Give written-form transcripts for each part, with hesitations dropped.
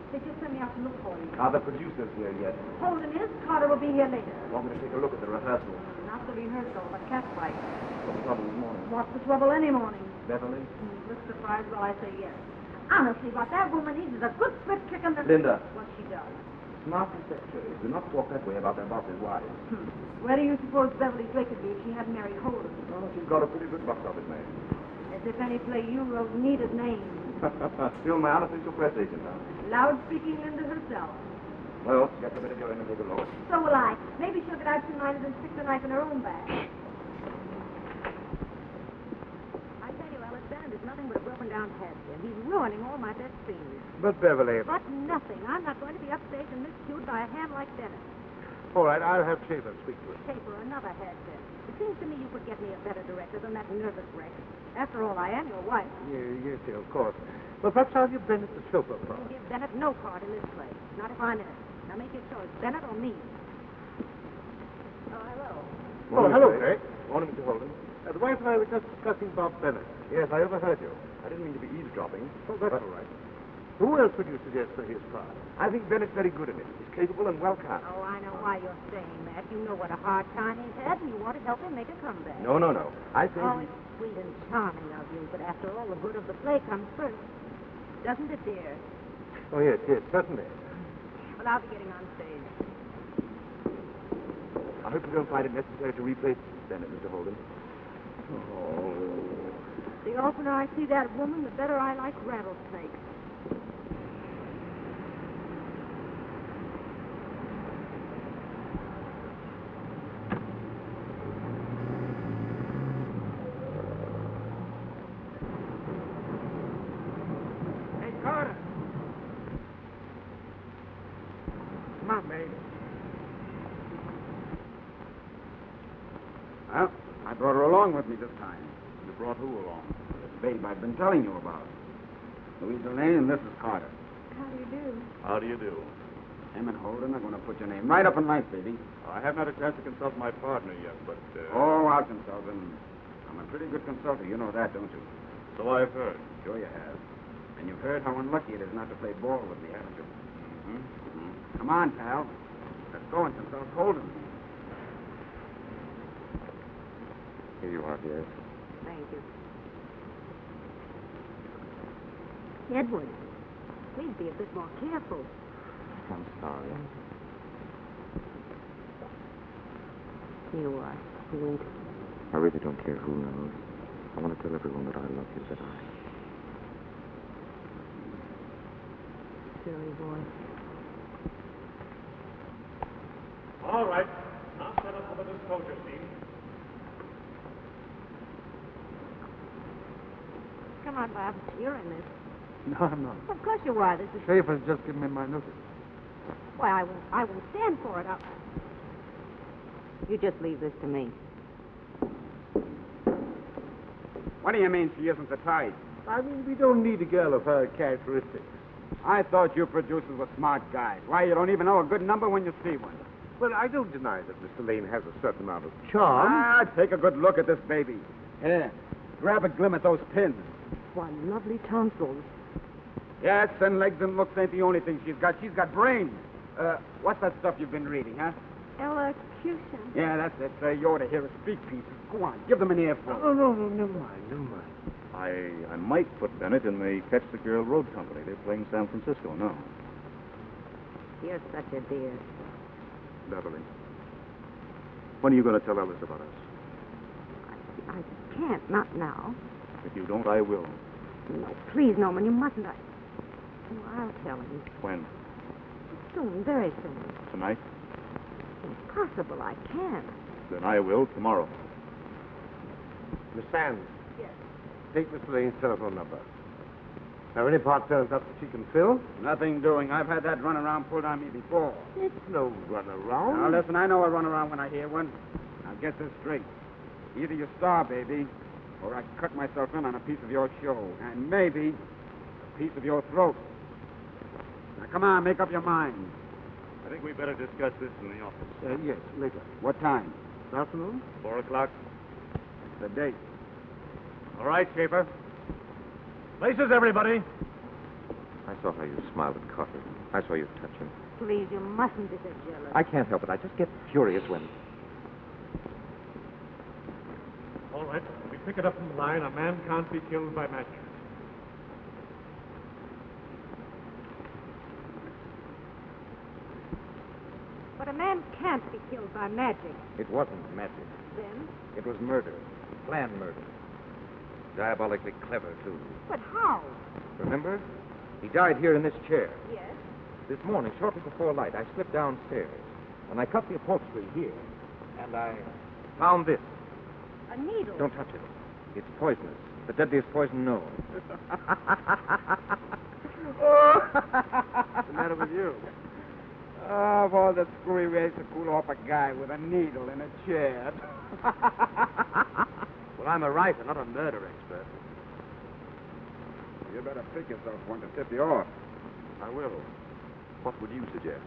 They just sent me out to look for you. Are the producers here yet? Holden is. Carter will be here later. Want me to take a look at the rehearsal? Not the rehearsal, but catfight. What's the trouble this morning? What's the trouble any morning? Beverly? You look surprised while I say yes. Honestly, what that woman needs is a good split kick in the... Linda. What she does. Smart secretaries do not talk that way about their boss's wives. Where do you suppose Beverly Drake would be if she hadn't married Holden? Oh, she's got a pretty good box office name. As if any play you wrote needed names. Still my unofficial press agent, huh? Loud-speaking Linda herself. Well, get the video in and take a look. So will I. Maybe she'll get out two-minded and stick the knife in her own back. I tell you, Alice, Bennett is nothing but a broken-down head, and he's ruining all my best scenes. But, Beverly... But nothing. I'm not going to be upstaged and miscued by a ham like Bennett. All right, I'll have Schaefer speak to him. Schaefer, another head, then. It seems to me you could get me a better director than that nervous wreck. After all, I am your wife. Yes, dear, of course. Well, perhaps I'll give Bennett the chauffeur You'll part. give Bennett no part in this play. Not if I'm in it. Now make your choice, Bennett or me. Oh, hello. Oh, hello, Greg. Morning, Mr. Holden. The wife and I were just discussing Bob Bennett. Yes, I overheard you. I didn't mean to be eavesdropping. Oh, that's all right. Who else would you suggest for his part? I think Bennett's very good in it. He's capable and well cast. Oh, I know why you're saying that. You know what a hard time he's had, and you want to help him make a comeback. No. I think Oh, it's sweet and charming of you, but after all, the good of the play comes first. Doesn't it, dear? Oh, yes, certainly. Well, I'll be getting on stage. I hope you don't find it necessary to replace Bennett, Mr. Holden. Oh. The oftener I see that woman, the better I like rattlesnakes. Hey, Carter. Come on, baby. Well, I brought her along with me this time. You brought who along? The babe I've been telling you about. Louisa Lane and Mrs. Carter. How do you do? How do you do? Em and Holden are going to put your name right up in lights, baby. I haven't had a chance to consult my partner yet, but... Oh, I'll consult him. I'm a pretty good consultant. You know that, don't you? So I've heard. Sure you have. And you've heard how unlucky it is not to play ball with me, haven't you? Mm-hmm. Come on, pal. Let's go and consult Holden. Here you are, dear. Thank you. Edward, please be a bit more careful. I'm sorry. You are sweet. I really don't care who knows. I want to tell everyone that I love you, that I... Silly boy. All right. I'll set up for the disclosure scene. Come on, Bob. You're in this. No, I'm not. Of course you are. This is... Schaefer's just given me my notice. Why, I won't stand for it. You just leave this to me. What do you mean she isn't the type? I mean, we don't need a girl of her characteristics. I thought you producers were smart guys. Why, you don't even know a good number when you see one. Well, I don't deny that Mr. Lane has a certain amount of charm. Ah, take a good look at this baby. Here, grab a glim at those pins. Why, lovely tonsils. Yes, and legs and looks ain't the only thing she's got. She's got brains. What's that stuff you've been reading, huh? Elocution. Yeah, that's it. You ought to hear her speak pieces. Go on, give them an earful. Oh, no, never mind. I might put Bennett in the Catch the Girl Road Company. They're playing San Francisco now. You're such a dear. Beverly, when are you going to tell Ellis about us? I can't, not now. If you don't, I will. No, please, Norman, you mustn't. Oh, I'll tell him. When? Soon, very soon. Tonight? Impossible, I can't. Then I will tomorrow. Miss Sands. Yes. Take Mr. Lane's telephone number. Now, any part turns up that she can fill? Nothing doing. I've had that runaround pulled on me before. It's no runaround. Now, listen, I know a runaround when I hear one. Now, get this straight. Either you star, baby, or I cut myself in on a piece of your show, and maybe a piece of your throat. Now, come on, make up your mind. I think we better discuss this in the office. Yes, later. What time? Afternoon? 4 o'clock. The date. All right, Schaefer. Places, everybody. I saw how you smiled at Carter. I saw you touch him. Please, you mustn't be so jealous. I can't help it. I just get furious when... All right, we pick it up from the line. A man can't be killed by magic. But a man can't be killed by magic. It wasn't magic. Then? It was murder. Planned murder. Diabolically clever, too. But how? Remember? He died here in this chair. Yes. This morning, shortly before light, I slipped downstairs. And I cut the upholstery here. And I found this. A needle. Don't touch it. It's poisonous. The deadliest poison known. What's the matter with you? Oh, of all the screwy ways to cool off a guy with a needle in a chair. Well, I'm a writer, not a murder expert. You better pick yourself one to tip you off. I will. What would you suggest?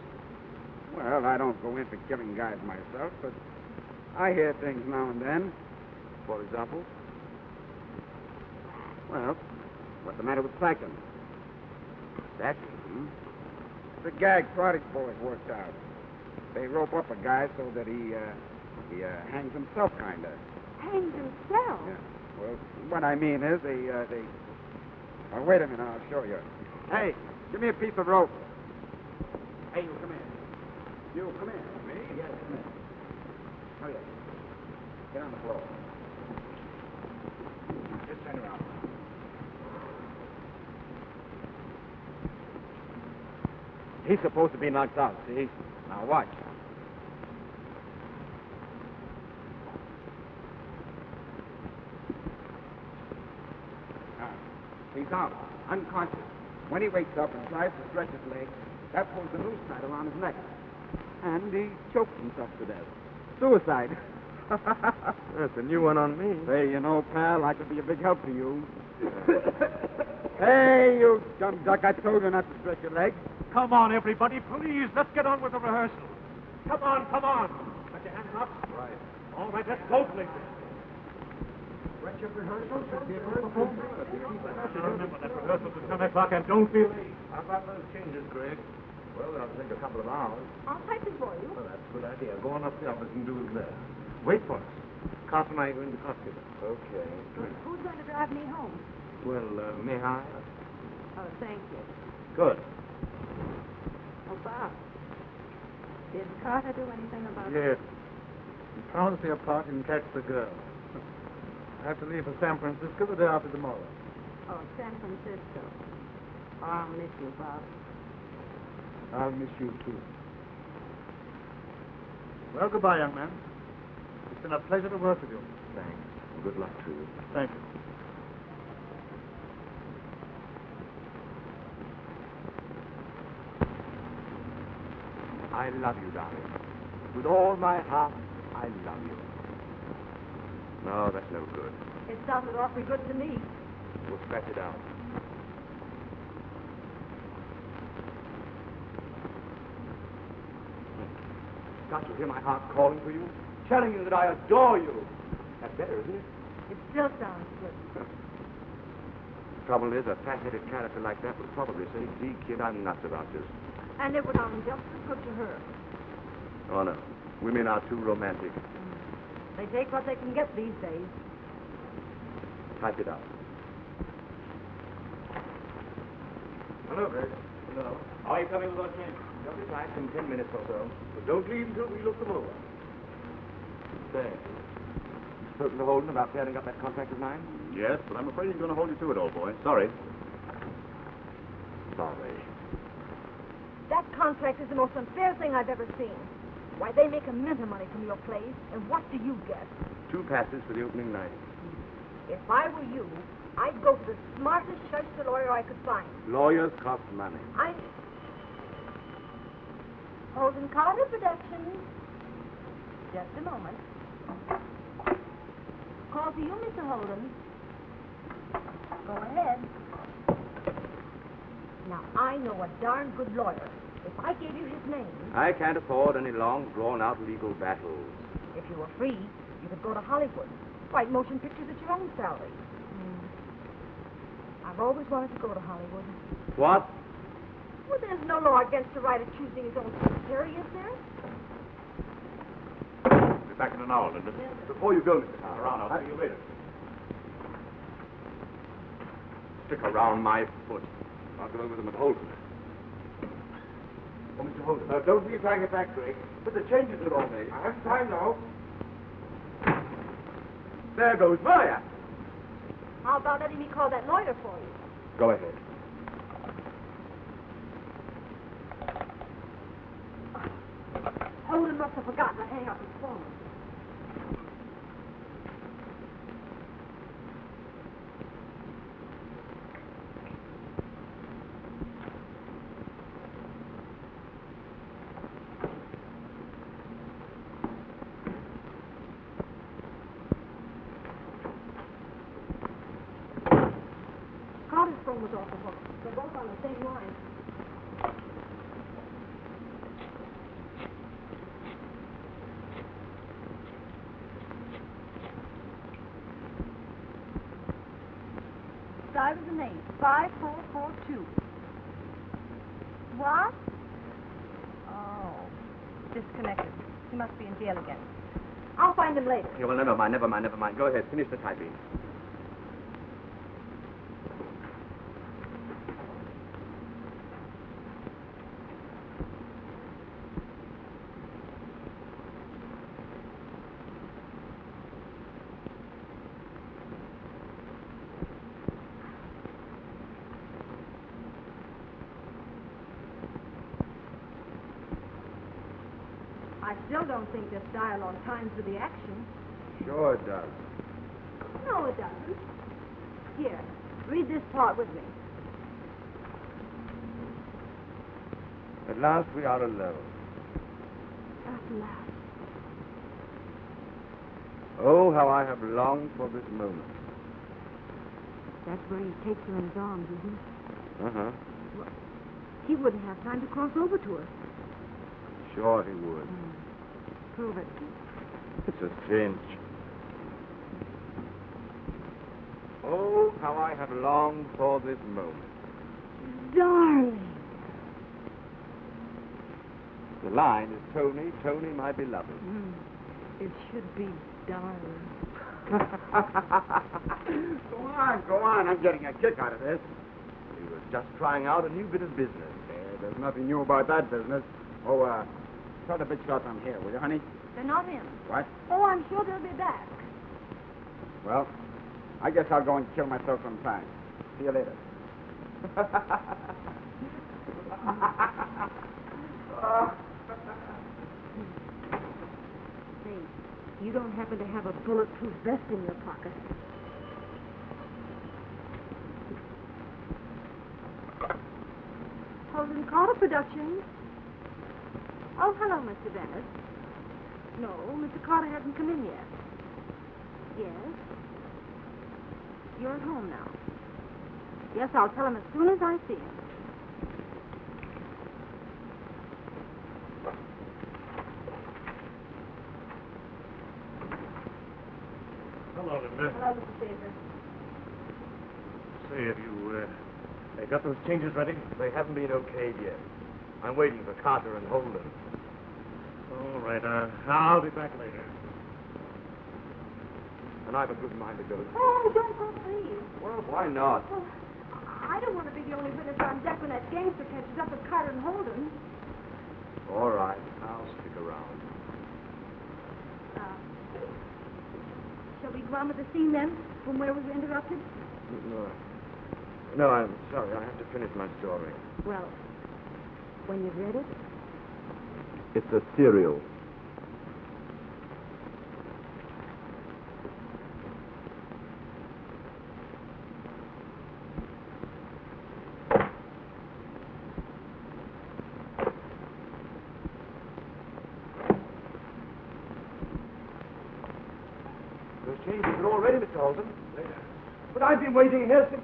Well, I don't go in for killing guys myself, but I hear things now and then. For example? Well, what's the matter with Sacking? Sacking? The gag Prodigy boys worked out. They rope up a guy so that he hangs himself, kind of. Hangs himself? Yeah. Well, what I mean is they... Oh, wait a minute, I'll show you. Hey, give me a piece of rope. Hey, you come here. You come here. Me? Yes, come here. Oh, yeah. Get on the floor. Just turn around. He's supposed to be knocked out, see? Now watch. He's out, unconscious. When he wakes up and tries to stretch his legs, that pulls the noose knot around his neck. And he chokes himself to death. Suicide. That's a new one on me. Hey, you know, pal, I could be a big help to you. Hey, you dumb duck, I told you not to stretch your legs. Come on, everybody, please. Let's get on with the rehearsal. Come on, come on. Put your hands up. Right. All right, let's go, please. Wretched rehearsal should be a performance. Remember that rehearsal's at 10 o'clock, and don't be late. How about those changes, Greg? Well, that'll take a couple of hours. I'll type it for you. Well, that's a good idea. Go on up the office and do it there. Wait for us. Carter and I are going to costume. Okay. Who's going to drive me home? Well, may I? Oh, thank you. Good. Oh, Bob. Did Carter do anything about it? Yes. He promised me a part and catch the girl. I have to leave for San Francisco the day after tomorrow. Oh, San Francisco. Oh, I'll miss you, Bob. I'll miss you, too. Well, goodbye, young man. It's been a pleasure to work with you. Thanks. Good luck to you. Thank you. I love you, darling. With all my heart, I love you. No, that's no good. It sounded awfully good to me. We'll scratch it out. Don't you hear my heart calling for you? Telling you that I adore you. That's better, isn't it? It still sounds good. Trouble is, a fat-headed character like that would probably say, gee, kid, I'm nuts about this. And it would sound just as good to her. Oh, no. Women are too romantic. They take what they can get these days. Type it out. Hello, Greg. Hello. How are you coming with those changes? They'll be back in 10 minutes or so. But don't leave until we look them over. Say, you spoken to Holden about tearing up that contract of mine? Yes, but I'm afraid he's going to hold you to it, old boy. Sorry. Sorry. That contract is the most unfair thing I've ever seen. Why, they make a mint of money from your plays, and what do you get? 2 passes for the opening night. If I were you, I'd go to the smartest shyster lawyer I could find. Lawyers cost money. Holden Carter Productions. Just a moment. Call for you, Mr. Holden. Go ahead. Now, I know a darn good lawyer. If I gave you his name... I can't afford any long, drawn-out legal battles. If you were free, you could go to Hollywood. Write motion pictures at your own salary. I've always wanted to go to Hollywood. What? there's no law against the right of choosing his own secretary, is there? Be back in an hour, Linda. Before you go, Mr. Carter. Around. I'll see you later. Stick around my foot. I'll go over them at Holden. Oh, Mr. Holden. Don't be trying it back, Greg. But the changes are all made. I have time now. There goes my act. How about letting me call that lawyer for you? Go ahead. Holden must have forgotten to hang up his phone. Carter's phone was off the hook. They're both on the same line. Dive is the name. 5442. What? Oh. Disconnected. He must be in jail again. I'll find him later. Yeah, well, never mind. Go ahead. Finish the typing. I still don't think this dialogue times with the action. Sure it does. No, it doesn't. Here, read this part with me. At last we are alone. At last. Oh, how I have longed for this moment. That's where he takes her in his arms, isn't it? Uh-huh. He wouldn't have time to cross over to her. Sure he would. Prove it. It's a cinch. Oh, how I have longed for this moment. Darling. The line is Tony, Tony, my beloved. It should be darling. Go on. I'm getting a kick out of this. He was just trying out a new bit of business. There's nothing new about that business. Oh, tell the big shots I'm here, will you, honey? They're not in. What? Oh, I'm sure they'll be back. Well, I guess I'll go and kill myself sometime. See you later. Say, you don't happen to have a bulletproof vest in your pocket? Holden Carter Productions. Oh, hello, Mr. Bennett. No, Mr. Carter hasn't come in yet. Yes? You're at home now. Yes, I'll tell him as soon as I see him. Hello, Linda. Hello, Mr. Sager. Say, have you got those changes ready? They haven't been okayed yet. I'm waiting for Carter and Holden. All right, I'll be back later. And I've a good mind to go. Oh, don't go, please. Well, why not? Well, I don't want to be the only witness on deck when that gangster catches up with Carter and Holden. All right, I'll stick around. Shall we go on with the scene then, from where we were interrupted? No, I'm sorry. I have to finish my story. Well, when you've read it. It's a serial. Those changes are all ready, Mr. Holden. But I've been waiting here since...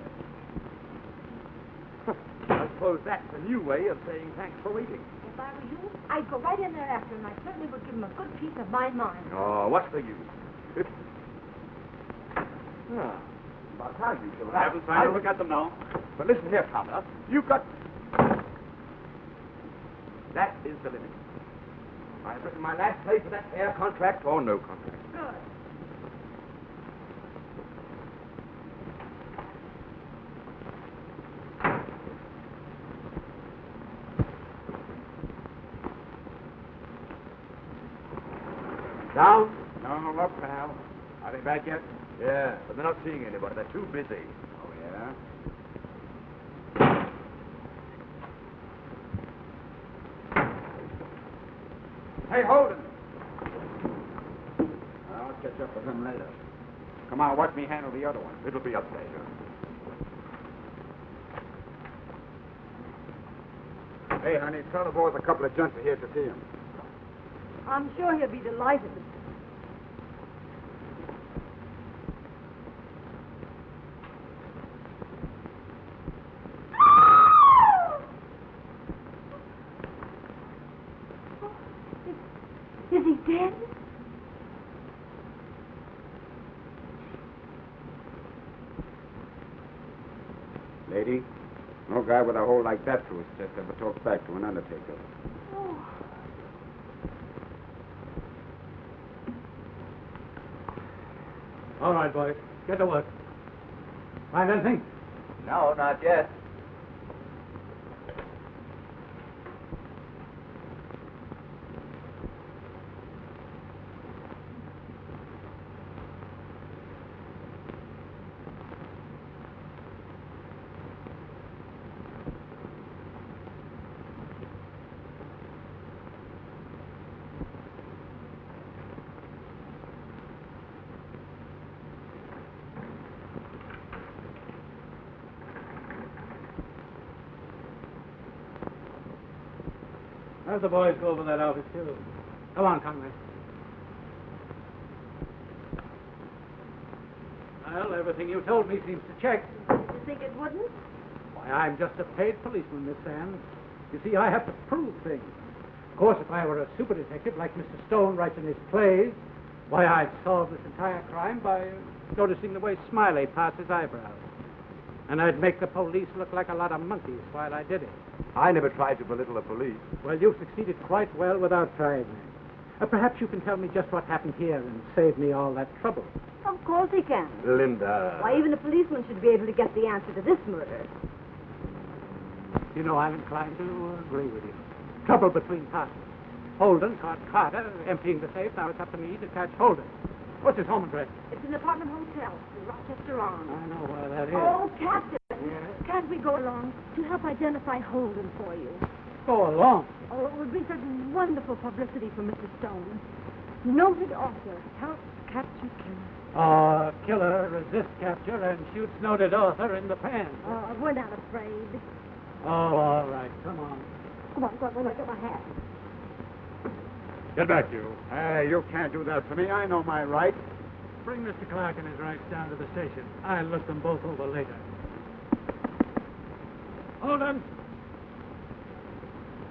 I suppose that's a new way of saying thanks for waiting. If I were you, I'd go right in there after him. I certainly would give him a good piece of my mind. Oh, what's the use? About time you two I haven't time to look at them now. But listen here, Carter. You've got... That is the limit. I've written my last play for that air contract or no contract. Good. Down? No, look, pal. Are they back yet? Yeah, but they're not seeing anybody. They're too busy. Oh, yeah? Hey, Holden! I'll catch up with him later. Come on, watch me handle the other one. It'll be up later. Hey, honey, tell the boys a couple of gents are here to see him. I'm sure he'll be delighted. Is he dead? Lady, no guy with a hole like that through his chest ever talks back to an undertaker. Oh. All right, boys. Get to work. Find anything? No, not yet. Have the boys go over that office, too. Come on, Conway. Well, everything you told me seems to check. You think it wouldn't? Why, I'm just a paid policeman, Miss Sands. You see, I have to prove things. Of course, if I were a super detective like Mr. Stone writes in his plays, why, I'd solve this entire crime by noticing the way Smiley parts his eyebrows. And I'd make the police look like a lot of monkeys while I did it. I never tried to belittle the police. Well, you've succeeded quite well without trying. Perhaps you can tell me just what happened here and save me all that trouble. Of course he can. Linda. Why, even a policeman should be able to get the answer to this murder. You know, I'm inclined to agree with you. Trouble between partners. Holden caught Carter emptying the safe. Now it's up to me to catch Holden. What's his home address? It's an apartment hotel in Rochester Arms. I know where that is. Oh, Captain! Yes? Can't we go along to help identify Holden for you? Go along. Oh, it would be such wonderful publicity for Mr. Stone. Noted author helps capture killer. Killer resists capture and shoots noted author in the pan. Oh, we're not afraid. Oh, all right. Come on. Come on, go on, get my hat. Get back, you. Hey, you can't do that to me. I know my rights. Bring Mr. Clark and his rights down to the station. I'll look them both over later. Holden!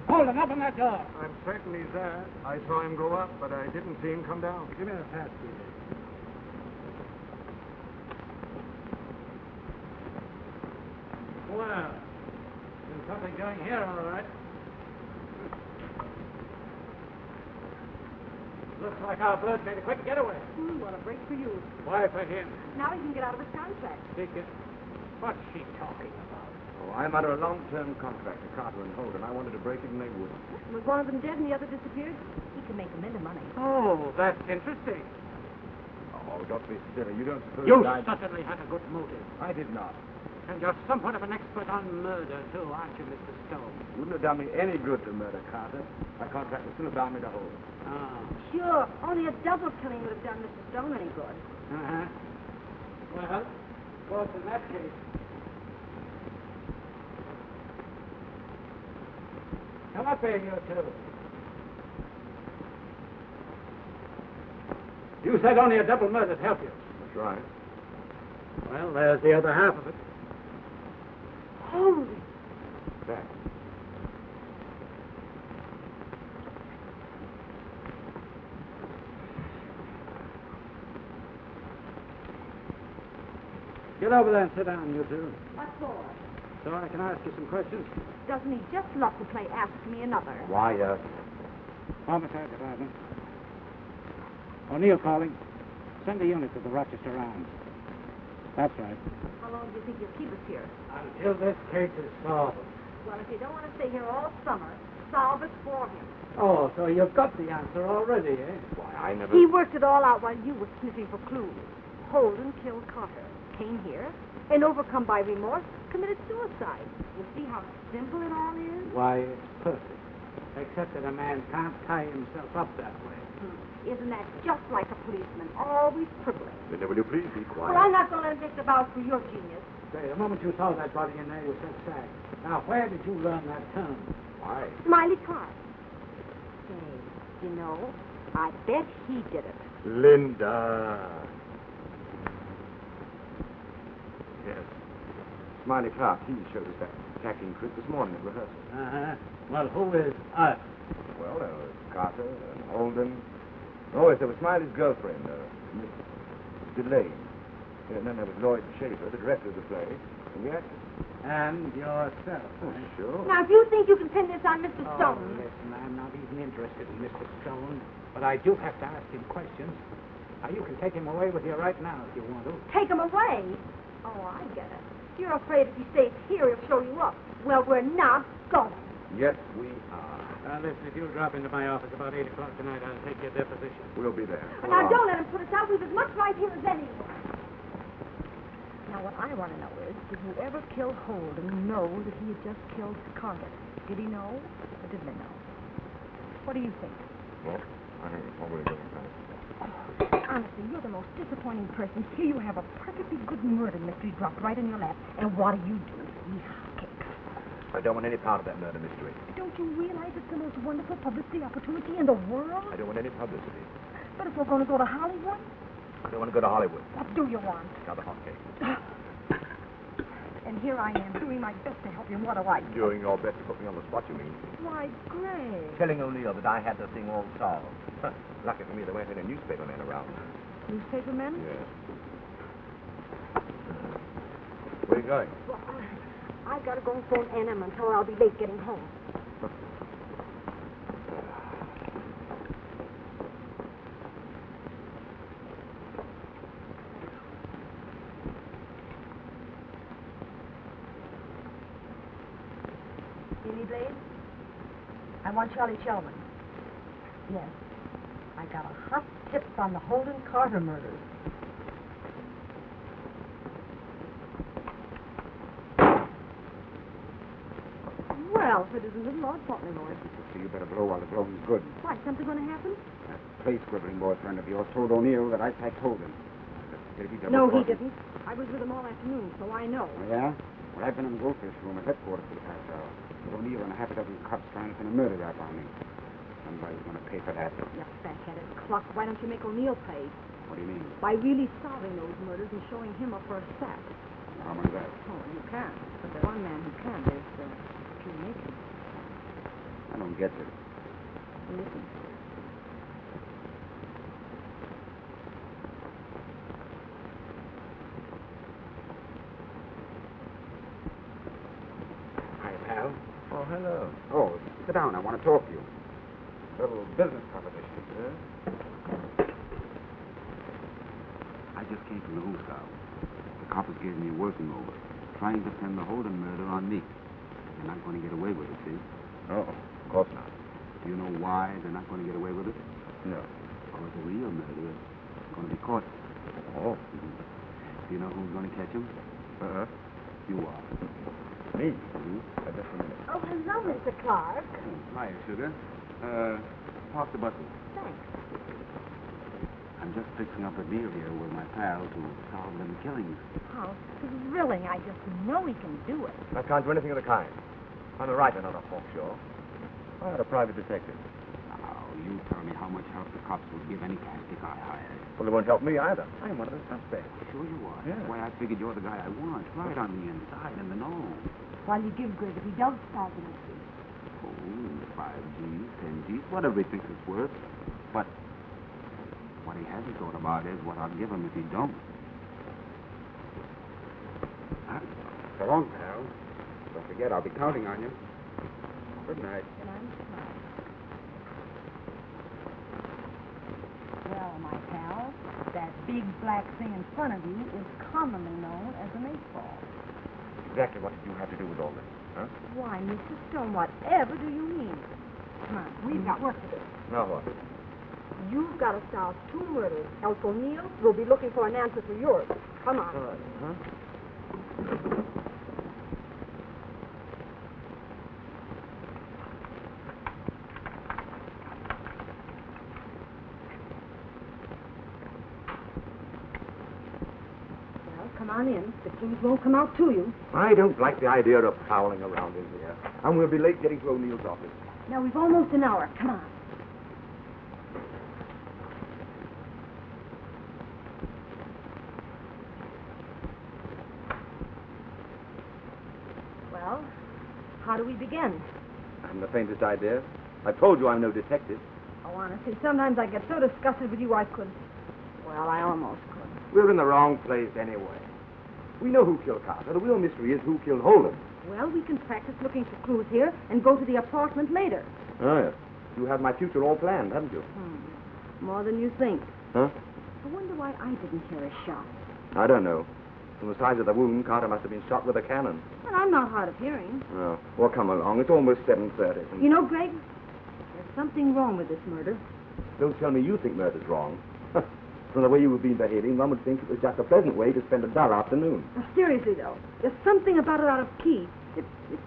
Holden, open that door. I'm certain he's there. I saw him go up, but I didn't see him come down. Give me the pass, please. Well, there's something going here, all right. Looks like our blood made a quick getaway. What a break for you. Why for him? Now he can get out of his contract. Ticket. What's she talking about? Oh, I'm under a long-term contract to Carter and Holden. I wanted to break it, and they wouldn't. Was one of them dead and the other disappeared? He can make a mint of money. Oh, that's interesting. Oh, don't be silly. You don't suppose You I... certainly had a good motive. I did not. And you're somewhat of an expert on murder, too, aren't you, Mr. Stone? Wouldn't have done me any good to murder Carter. My contract was still have bound me to Holden. Ah. Sure, only a double killing would have done Mr. Stone any good. Uh-huh. Well, of course, in that case... Come up here, you two. You said only a double murder'd help you. That's right. Well, there's the other half of it. Holy. That. Get over there and sit down, you two. What for? so I can ask you some questions? Doesn't he just love to play Ask Me Another? Why, Homicide Department. O'Neill calling. Send a unit to the Rochester Arms. That's right. How long do you think you'll keep us here? Until this case is solved. Well, if you don't want to stay here all summer, solve it for him. Oh, so you've got the answer already, eh? why, I never... He worked it all out while you were sniffing for clues. Holden killed Carter, came here, and overcome by remorse, committed suicide. You see how simple it all is? Why, it's perfect. Except that a man can't tie himself up that way. Isn't that just like a policeman? Always privileged. Then will you please be quiet? Well, I'm not going to let him disavow for your genius. Say, the moment you saw that body in there, you said sack. Now, where did you learn that term? Why? Smiley Clark. Say, you know, I bet he did it. Linda. Yes. Smiley Clark, he showed us that hacking trick this morning at rehearsal. Uh-huh. Well, who is us? Well, there was Carter and Holden. Oh, yes, there was Smiley's girlfriend, Miss Delane. And then there was Lloyd Schaefer, the director of the play, and the actor. And yourself. Oh, sure. Now, if you think you can pin this on Mr. Oh, Stone... listen, I'm not even interested in Mr. Stone, but I do have to ask him questions. Now, you can take him away with you right now if you want to. Take him away? Oh, I get it. You're afraid if he stays here, he'll show you up. Well, we're not going. Yes, we are. Listen, if you'll drop into my office about 8 o'clock tonight, I'll take your deposition. We'll be there. Now, don't let him put us out. We've as much right here as anyone. Now, what I want to know is, did whoever killed Holden know that he had just killed Couldnt? Did he know, or didn't he know? What do you think? Well, I think it's probably going to Honestly, you're the most disappointing person. Here you have a perfectly good murder mystery dropped right in your lap, and what do? Eat hotcakes. I don't want any part of that murder mystery. Don't you realize it's the most wonderful publicity opportunity in the world? I don't want any publicity. But if we're going to go to Hollywood, I don't want to go to Hollywood. what do you want? Another hot cake. And here I am, doing my best to help you. What do I do? Doing your best to put me on the spot, you mean? Why, Greg. Telling O'Neill that I had the thing all solved. Huh. Lucky for me there weren't any newspaper men around. Newspaper men? Yes. Where are you going? Well, I've got to go and phone NM and tell her I'll be late getting home. Jimmy Blade? I want Charlie Shellman. Yes. I got a hot tip on the Holden Carter murders. Well, if it isn't little Lord Fauntleroy. So you better blow while the blowing's good. Why, something going to happen? That play scribbling boyfriend of yours told O'Neill that I packed Holden. Did he No, he didn't. I was with him all afternoon, so I know. Oh, yeah? Well, I've been in the goldfish room at headquarters for the past hour. With O'Neill and a half a dozen cops trying to pin a murder rap on me. Somebody's going to pay for that. You fat-headed cluck. Why don't you make O'Neill pay? What do you mean? By really solving those murders and showing him up for a sack. How much is that? Oh, you can. But there's one man who can. There's Q Macon. I don't get it. Listen. Hi, pal. Oh, hello. Oh, sit down. I want to talk to you. A little business proposition. Yeah? I just came from the hotel. The coppers gave me a working over, trying to pin the Holden murder on me. They're not going to get away with it, see? Oh, of course not. Do you know why they're not going to get away with it? No. Because the real murderer is going to be caught. Oh. Do you know who's going to catch him? Uh-huh. You are. Me? Hmm? Just a minute. Oh, hello, Mr. Clark. Hiya, sugar. Park the button. Thanks. I'm just fixing up a deal here with my pal to solve them killings. How thrilling. I just know he can do it. I can't do anything of the kind. I'm a writer, not a talk show. I had a private detective. Now, you tell me how much help the cops would give any plastic I hired. Well, it won't help me either. I'm one of the suspects. Sure you are. Yeah. That's why I figured you're the guy I want. Right on the inside, in the know. While you give Greg if he does solve the mystery. Oh, 5 G's, 10 G's, whatever he thinks it's worth. But what he hasn't thought about is what I'll give him if he don't. So long, pal. Don't forget, I'll be counting on you. Good night. Good night, Mr. Clark. Well, my pal, that big black thing in front of you is commonly known as an 8-ball. Exactly what did you have to do with all this, huh? Why, Mr. Stone, whatever do you mean? Come on, we've got work to do. Now what? You've got to solve 2 murders, else O'Neill will be looking for an answer for yours. Come on. All right, huh? Well, come on in. The clues won't come out to you. I don't like the idea of prowling around in here. And we'll be late getting to O'Neill's office. Now, we've almost an hour. Come on. Well, how do we begin? I haven't the faintest idea. I told you I'm no detective. Oh, honestly, sometimes I get so disgusted with you I couldn't. Well, I almost could. We're in the wrong place anyway. We know who killed Carter. The real mystery is who killed Holden. Well, we can practice looking for clues here and go to the apartment later. Oh, yes. You have my future all planned, haven't you? More than you think. Huh? I wonder why I didn't hear a shot. I don't know. From the size of the wound, Carter must have been shot with a cannon. And I'm not hard of hearing. Oh, well, come along. It's almost 7:30. You know, Greg, there's something wrong with this murder. Don't tell me you think murder's wrong. From the way you have been behaving, one would think it was just a pleasant way to spend a dull afternoon. Now, seriously, though, there's something about it out of key. It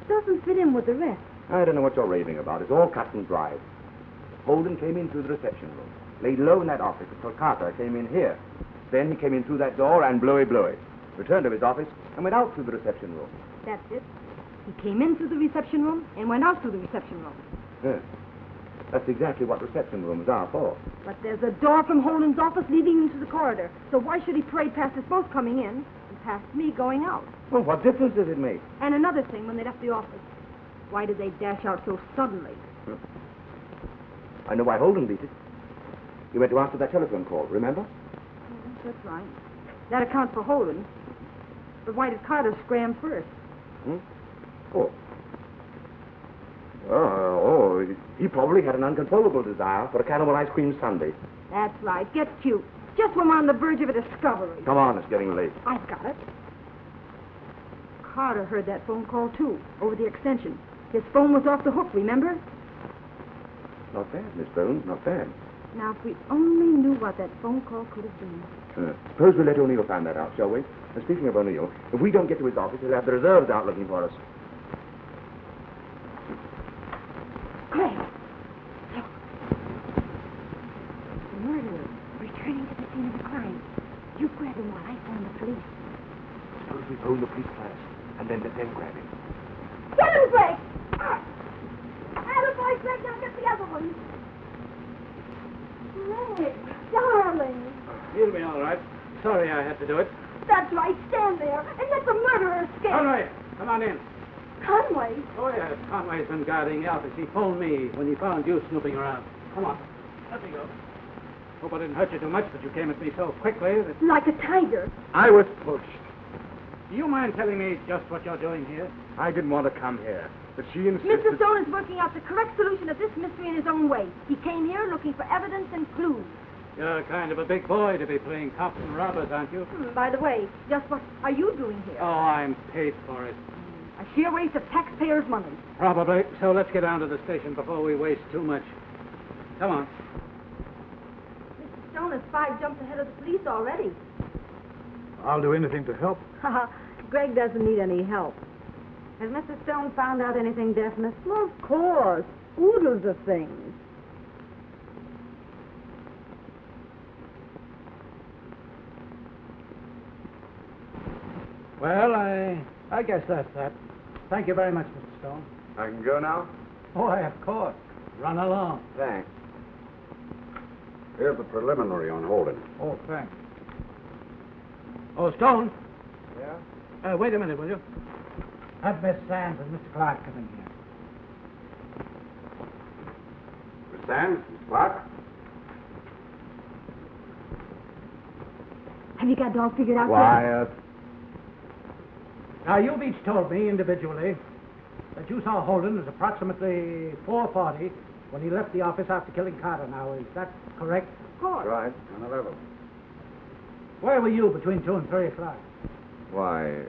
doesn't fit in with the rest. I don't know what you're raving about. It's all cut and dried. Holden came in through the reception room, laid low in that office until Carter came in here. Then he came in through that door and blowy, returned to his office and went out through the reception room. That's it. He came in through the reception room and went out through the reception room. Yes. That's exactly what reception rooms are for. But there's a door from Holden's office leading into the corridor. So why should he parade past us both coming in and past me going out? Well, what difference does it make? And another thing, when they left the office, why did they dash out so suddenly? I know why Holden beat it. He went to answer that telephone call, remember? Yes, that's right. That accounts for Holden. But why did Carter scram first? Oh. He probably had an uncontrollable desire for a caramel ice cream sundae. That's right. Get cute. Just when we're on the verge of a discovery. Come on, it's getting late. I've got it. Carter heard that phone call, too, over the extension. His phone was off the hook, remember? Not bad, Miss Bones, not bad. Now, if we only knew what that phone call could have been. Suppose we let O'Neill find that out, shall we? And speaking of O'Neill, if we don't get to his office, he'll have the reserves out looking for us. Greg, look. The murderer returning to the scene of the crime. You grab him while I phone the police. Suppose we phone the police first, and then let them grab him. Get him, Greg! Alibi, Greg, now get the other one. Greg, darling. You'll be all right. Sorry I had to do it. That's right. Stand there and let the murderer escape. Conway, come on in. Conway? Oh, yes. Conway's been guarding the office. He phoned me when he found you snooping around. Come on. Let me go. Hope I didn't hurt you too much, but you came at me so quickly that... Like a tiger. I was pushed. Do you mind telling me just what you're doing here? I didn't want to come here, but she insisted... Mr. Stone is working out the correct solution of this mystery in his own way. He came here looking for evidence and clues. You're kind of a big boy to be playing cops and robbers, aren't you? By the way, just what are you doing here? Oh, I'm paid for it. A sheer waste of taxpayers' money. Probably. So let's get down to the station before we waste too much. Come on. Mr. Stone has 5 jumps ahead of the police already. I'll do anything to help. Greg doesn't need any help. Has Mr. Stone found out anything definite? Well, of course. Oodles of things. Well, I guess that's that. Thank you very much, Mr. Stone. I can go now? Why, of course. Run along. Thanks. Here's the preliminary on Holden. Oh, thanks. Oh, Stone. Yeah? Wait a minute, will you? Have Miss Sands and Mr. Clark come in here. Miss Sands, Miss Clark? Have you got it all figured out yet? Quiet. Now, you've each told me individually that you saw Holden was approximately 4:40 when he left the office after killing Carter. Now, is that correct? Of course. Right. On the level. Where were you between 2 and 3 o'clock? Why,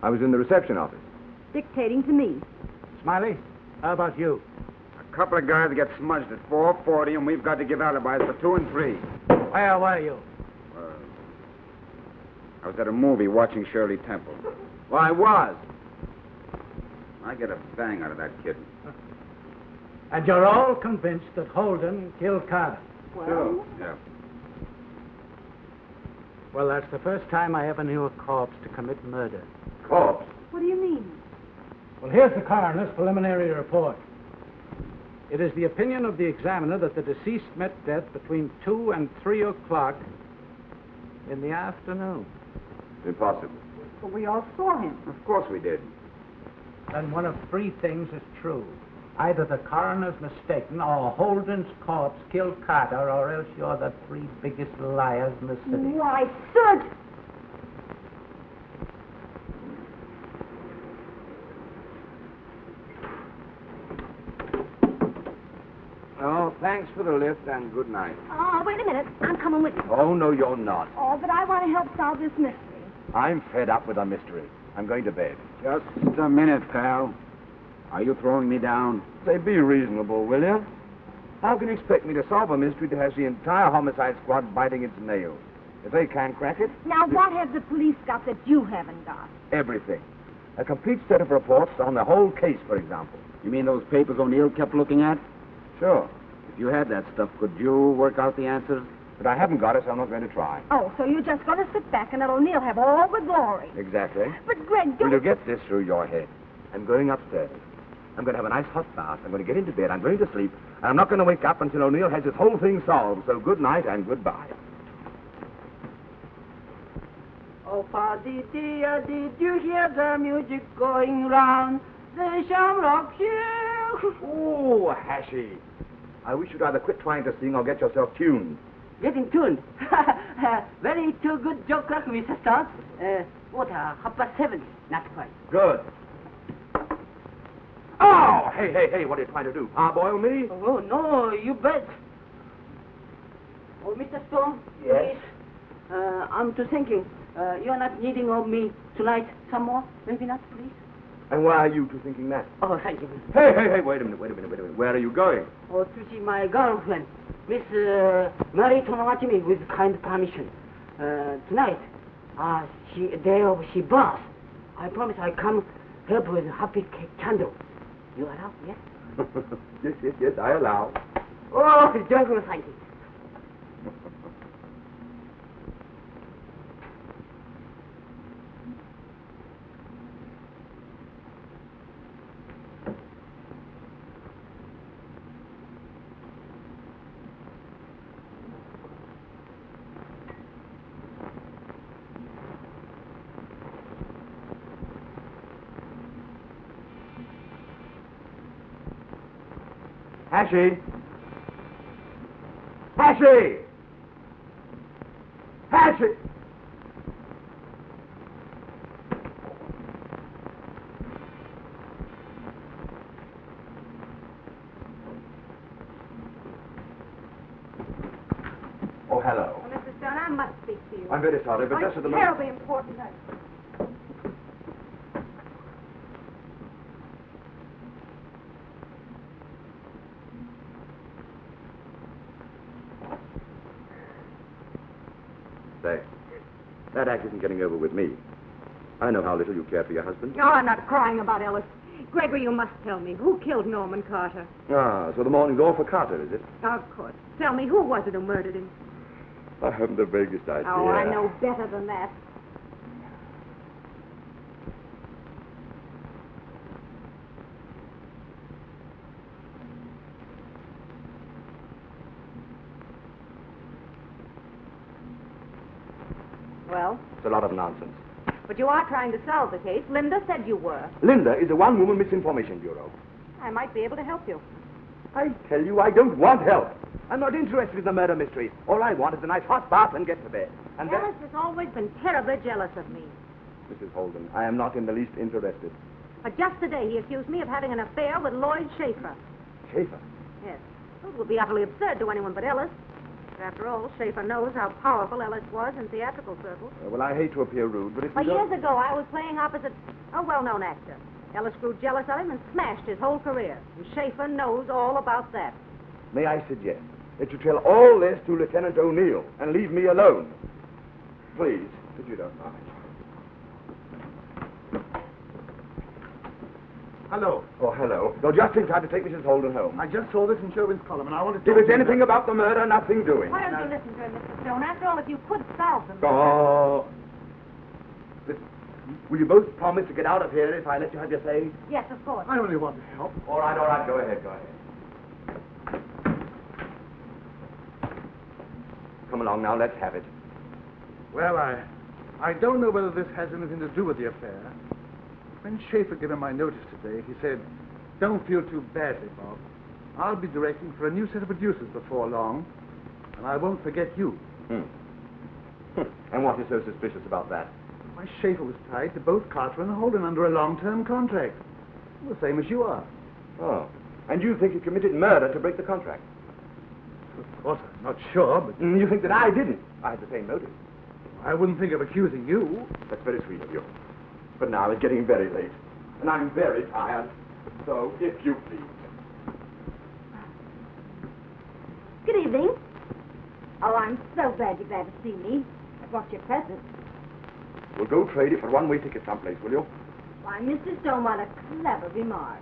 I was in the reception office. Dictating to me. Smiley, how about you? A couple of guys get smudged at 4:40, and we've got to give alibis for 2 and 3. Where were you? I was at a movie watching Shirley Temple. Well, I was. I get a bang out of that kid. And you're all convinced that Holden killed Carter? Well, Yeah. Well, that's the first time I ever knew a corpse to commit murder. Corpse? what do you mean? Well, here's the coroner's preliminary report. It is the opinion of the examiner that the deceased met death between 2 and 3 o'clock in the afternoon. Impossible. But we all saw him. Of course we did. Then one of 3 things is true. Either the coroner's mistaken, or Holden's corpse killed Carter, or else you're the 3 biggest liars in the city. Why, sir... Oh, thanks for the lift, and good night. Oh, wait a minute. I'm coming with you. Oh, no, you're not. Oh, but I want to help solve this mystery. I'm fed up with a mystery. I'm going to bed. Just a minute, pal. Are you throwing me down? Say, be reasonable, will you? How can you expect me to solve a mystery that has the entire homicide squad biting its nails? If they can't crack it, Now, what have the police got that you haven't got? everything. A complete set of reports on the whole case, for example. You mean those papers O'Neill kept looking at? Sure. If you had that stuff, could you work out the answers? But I haven't got it, so I'm not going to try. Oh, so you're just going to sit back and let O'Neill have all the glory. Exactly. But, Greg, Will don't... you get this through your head? I'm going upstairs. I'm going to have a nice hot bath. I'm going to get into bed. I'm going to sleep. And I'm not going to wake up until O'Neill has this whole thing solved. So good night and goodbye. Oh, Paddy dear, did you hear the music going round the Shamrock Hill? Oh, Hashy. I wish you'd either quit trying to sing or get yourself tuned. Getting tuned. Very too good joke, Mr. Stone. What, 7:30? Not quite. Good. Oh, hey, what are you trying to do? Parboil me? Oh, no, you bet. Oh, Mr. Stone? Yes? Please. I'm to thinking. You're not needing of me tonight some more? Maybe not, please? And why are you two thinking that? Oh, thank you. Hey, wait a minute. Where are you going? Oh, to see my girlfriend, Miss Mary Tonomachimi, with kind permission. Tonight, day of she birth. I promise I come help with happy candle. You allow, yes? Yes, I allow. Oh, joyful, thank you. Hashy! Hashy! Hashy! Oh, hello. Oh, Mr. Stone, I must speak to you. I'm very sorry, but just at the It's moment... terribly important. Say, that act isn't getting over with me. I know how little you care for your husband. No, I'm not crying about Ellis. Gregory, you must tell me. Who killed Norman Carter? Ah, so the morning's all for Carter, is it? Of course. Tell me, who was it who murdered him? I haven't the vaguest idea. Oh, I know better than that. Well, It's a lot of nonsense. but you are trying to solve the case. Linda said you were. Linda is a one-woman misinformation bureau. I might be able to help you. I tell you, I don't want help. I'm not interested in the murder mystery. All I want is a nice hot bath and get to bed. And Ellis has always been terribly jealous of me. Mrs. Holden, I am not in the least interested. But just today he accused me of having an affair with Lloyd Schaefer. Schaefer? Yes. It would be utterly absurd to anyone but Ellis. After all, Schaefer knows how powerful Ellis was in theatrical circles. Well, I hate to appear rude, but if But you don't... years ago, I was playing opposite a well-known actor. Ellis grew jealous of him and smashed his whole career. And Schaefer knows all about that. May I suggest that you tell all this to Lieutenant O'Neill and leave me alone? Please, if you don't mind. Hello. Oh, hello. You're just in time to take Mrs. Holden home. I just saw this in Sherwin's column, and I wanted to... If it's anything about the murder, nothing doing. Why don't you listen to him, Mr. Stone? After all, if you could solve them... Oh. Listen, will you both promise to get out of here if I let you have your say? Yes, of course. I only want to help. All right, go ahead. Come along now, let's have it. Well, I don't know whether this has anything to do with the affair. When Schaefer gave him my notice today, he said, "Don't feel too badly, Bob. I'll be directing for a new set of producers before long, and I won't forget you." And what is so suspicious about that? Why, Schaefer was tied to both Carter and Holden under a long-term contract. The same as you are. Oh. And you think he committed murder to break the contract? Of course, I'm not sure, but You think that I didn't? I had the same motive. I wouldn't think of accusing you. That's very sweet of you. But now it's getting very late, and I'm very tired. So, if you please. Good evening. Oh, I'm so glad you're glad to see me. I brought you a present. We'll go trade it for one-way ticket someplace, will you? Why, Mr. Stone, what a clever remark.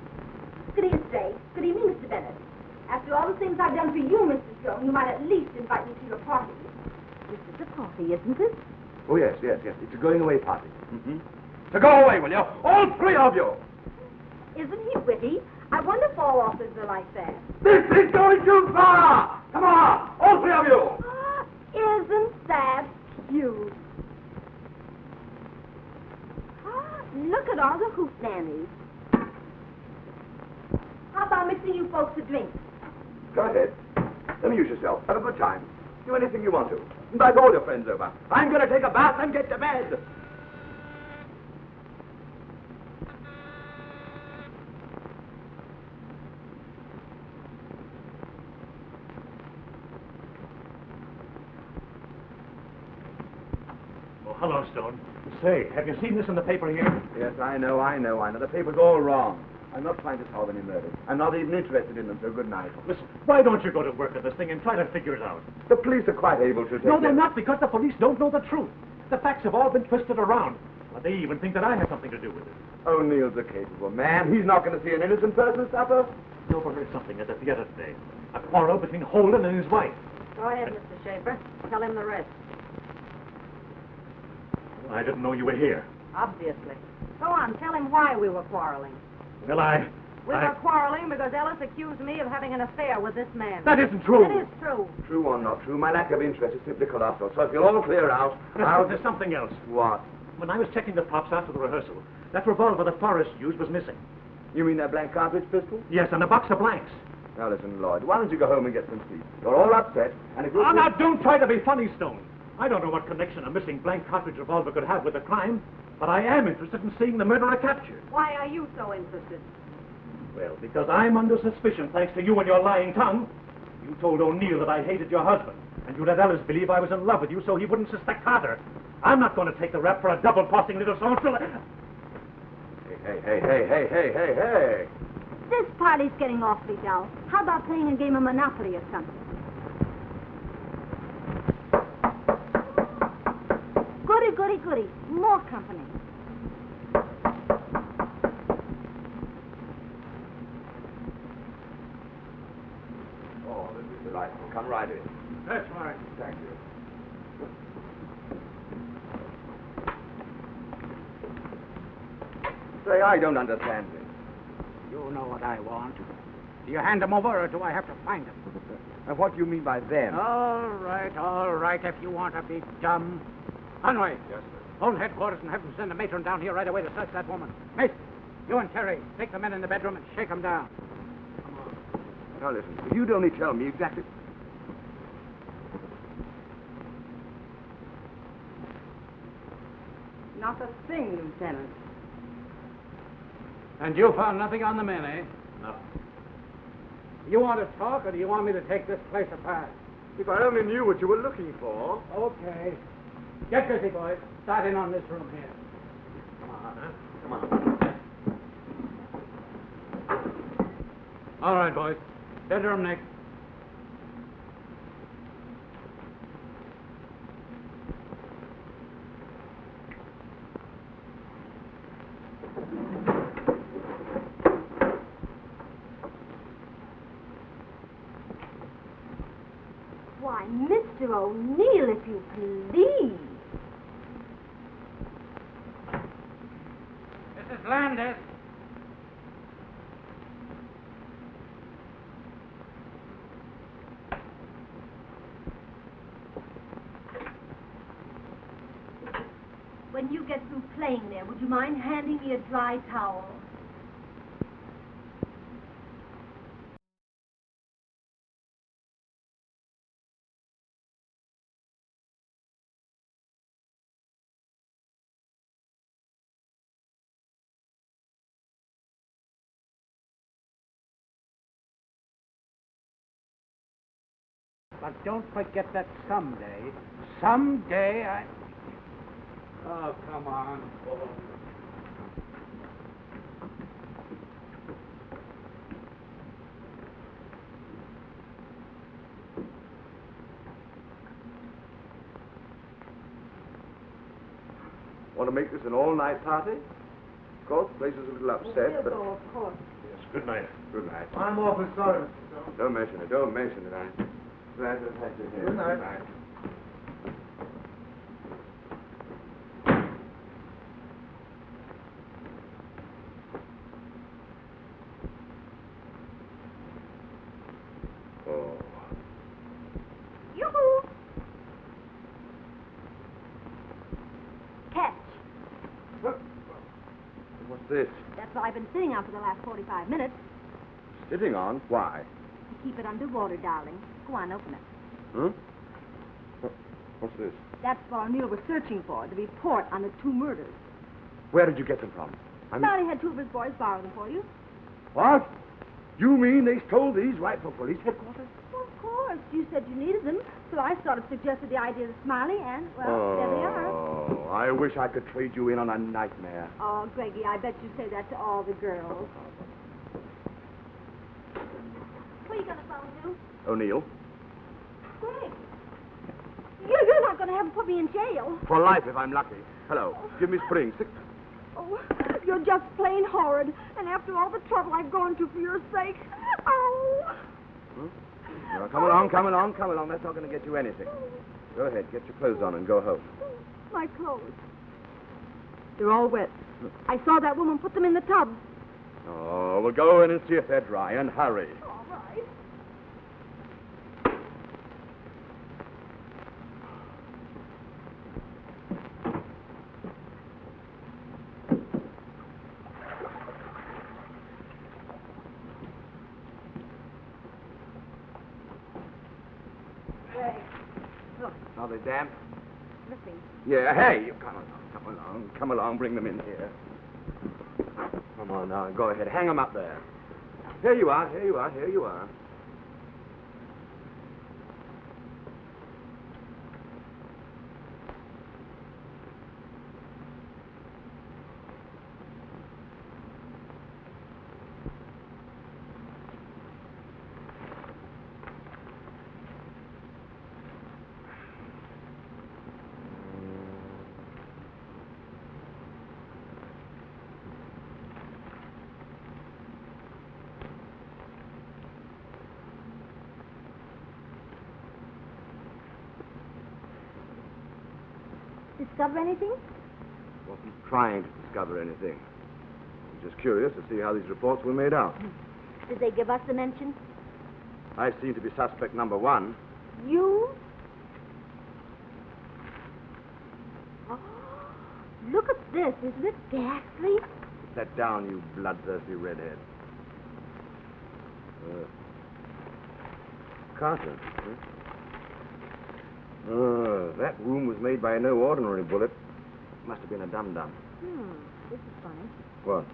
Good evening, Stay. Good evening, Mr. Bennett. After all the things I've done for you, Mr. Stone, you might at least invite me to your party. This is a party, isn't it? Oh, yes. It's a going-away party. Mm-hmm. So go away, will you? All three of you! Isn't he witty? I wonder if all authors are like that. This is going too far! Come on, all three of you! Isn't that cute? Look at all the hootenannies. How about mixing you folks a drink? Go ahead. Amuse yourself. Have a good time. Do anything you want to. Invite all your friends over. I'm going to take a bath and get to bed. Oh, hello, Stone. Say, have you seen this in the paper here? Yes, I know. The paper's all wrong. I'm not trying to solve any murders. I'm not even interested in them, so good night. Listen, why don't you go to work at this thing and try to figure it out? The police are quite able to take No, they're them. not, because the police don't know the truth. The facts have all been twisted around. Well, they even think that I had something to do with it. O'Neill's a capable man. He's not going to see an innocent person suffer. I overheard something at the theater today. A quarrel between Holden and his wife. Go ahead, Mr. Schaefer. Tell him the rest. I didn't know you were here. Obviously. Go on, tell him why we were quarreling. Well, We were quarreling because Ellis accused me of having an affair with this man. That isn't true. It is true. True or not true, my lack of interest is simply colossal. So if you'll all clear out, I'll... There's something else. What? When I was checking the props after the rehearsal, that revolver the Forrest used was missing. You mean that blank cartridge pistol? Yes, and a box of blanks. Now listen, Lloyd, why don't you go home and get some sleep? You're all upset, and if you... Oh, now, don't try to be funny, Stone. I don't know what connection a missing blank cartridge revolver could have with the crime, but I am interested in seeing the murderer captured. Why are you so interested? Well, because I'm under suspicion, thanks to you and your lying tongue. You told O'Neill that I hated your husband, and you let Ellis believe I was in love with you so he wouldn't suspect Carter. I'm not going to take the rap for a double-crossing little social... Hey. This party's getting awfully dull. How about playing a game of Monopoly or something? Goody. More company. Oh, this is delightful. Come right in. That's right. Thank you. Say, I don't understand this. You know what I want. Do you hand them over, or do I have to find them? What do you mean by them? All right, if you want to be dumb. Conway. Yes, sir. Hold headquarters and have them send a matron down here right away to search that woman. Mate, you and Terry, take the men in the bedroom and shake them down. Now listen, if you'd only tell me exactly... Not a thing, Lieutenant. And you found nothing on the men, eh? Nothing. You want to talk, or do you want me to take this place apart? If I only knew what you were looking for. Okay. Get busy, boys. Start in on this room here. Come on, huh? Come on. All right, boys. Bedroom next. Why, Mr. O'Neill, if you please. Mrs. Landis. When you get through playing there, would you mind handing me a dry towel? But don't forget that someday I... Oh, come on. Want to make this an all-night party? Of course, the place is a little upset, but... Of course. Yes, good night. Good night. I'm awfully sorry, Mr. Stone. Don't mention it. Don't mention it. I'm glad to have had you here. Good night. Good night. Oh. Yoo-hoo! Catch. What's this? That's what I've been sitting on for the last 45 minutes. Sitting on? Why? To keep it underwater, darling. Go on, open it. Huh? What's this? That's what O'Neill was searching for, the report on the 2 murders. Where did you get them from? Thought he had 2 of his boys borrow them for you. What? You mean they stole these right for police headquarters? Well, of course. You said you needed them, so I sort of suggested the idea of Smiley, and, well, there they are. Oh, I wish I could trade you in on a nightmare. Oh, Greggy, I bet you say that to all the girls. Who are you going to phone to? O'Neill? Greg. You're not going to have him put me in jail. For life, if I'm lucky. Hello. Give me spring. Oh, you're just plain horrid. And after all the trouble I've gone to for your sake. Oh. Now, come along, come along, come along. That's not going to get you anything. Go ahead, get your clothes on and go home. My clothes. They're all wet. I saw that woman put them in the tub. Oh, well, go in and see if they're dry, and hurry. All right. Greg, look, Are they damp? missing. Yeah, hey, you come along, come along, come along, bring them in here. Come on now, go ahead, hang them up there. Here you are, here you are, here you are. Discover anything? Wasn't trying to discover anything. I'm just curious to see how these reports were made out. Did they give us a mention? I seem to be suspect number 1. You? Oh, look at this. Isn't it ghastly? Put that down, you bloodthirsty redhead. Carter. Huh? That wound was made by no ordinary bullet. Must have been a dum-dum. This is funny. What?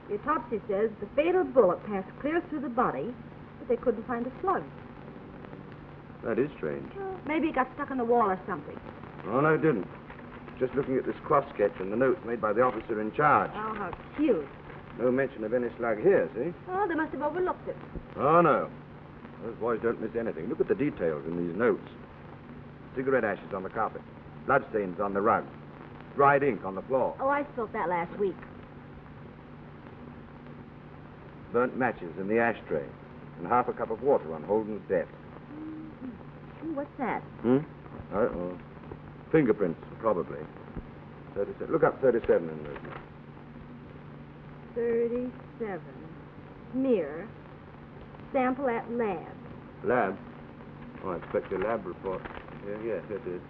The autopsy says the fatal bullet passed clear through the body, but they couldn't find a slug. That is strange. Well, maybe it got stuck in the wall or something. Oh, no, it didn't. Just looking at this cross sketch and the notes made by the officer in charge. Oh, how cute. No mention of any slug here, see? Oh, they must have overlooked it. Oh, no. Those boys don't miss anything. Look at the details in these notes. Cigarette ashes on the carpet. Bloodstains on the rug. Dried ink on the floor. Oh, I spilled that last week. Burnt matches in the ashtray. And half a cup of water on Holden's desk. Ooh, what's that? Uh-oh. Fingerprints, probably. 37. Look up 37 in those. 37. Smear. Sample at lab. Lab? Oh, I expect your lab report. Yes, it is.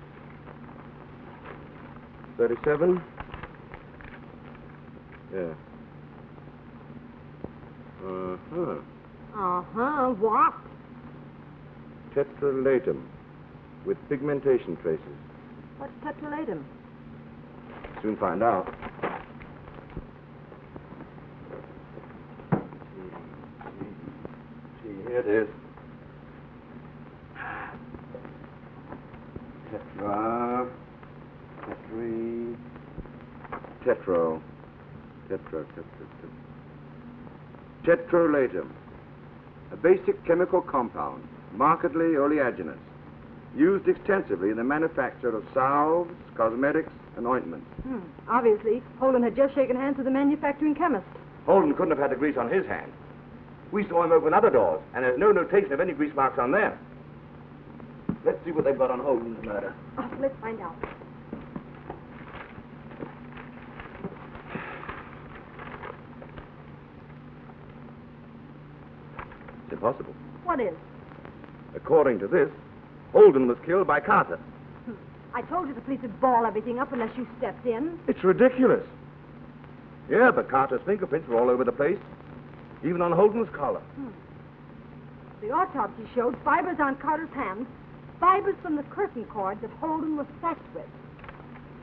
37? Yeah. Uh-huh. Uh-huh. What? Tetralatum with pigmentation traces. What's tetralatum? Soon find out. Here it is. Tetra. Tetro. Tetralatum. A basic chemical compound, markedly oleaginous, used extensively in the manufacture of salves, cosmetics, and ointments. Obviously, Holden had just shaken hands with the manufacturing chemist. Holden couldn't have had the grease on his hand. We saw him open other doors, and there's no notation of any grease marks on them. Let's see what they've got on Holden's murder. Oh, let's find out. It's impossible. What is? According to this, Holden was killed by Carter. I told you the police would ball everything up unless you stepped in. It's ridiculous. Yeah, but Carter's fingerprints were all over the place, even on Holden's collar. The autopsy showed fibers on Carter's hands, fibers from the curtain cord that Holden was sacked with.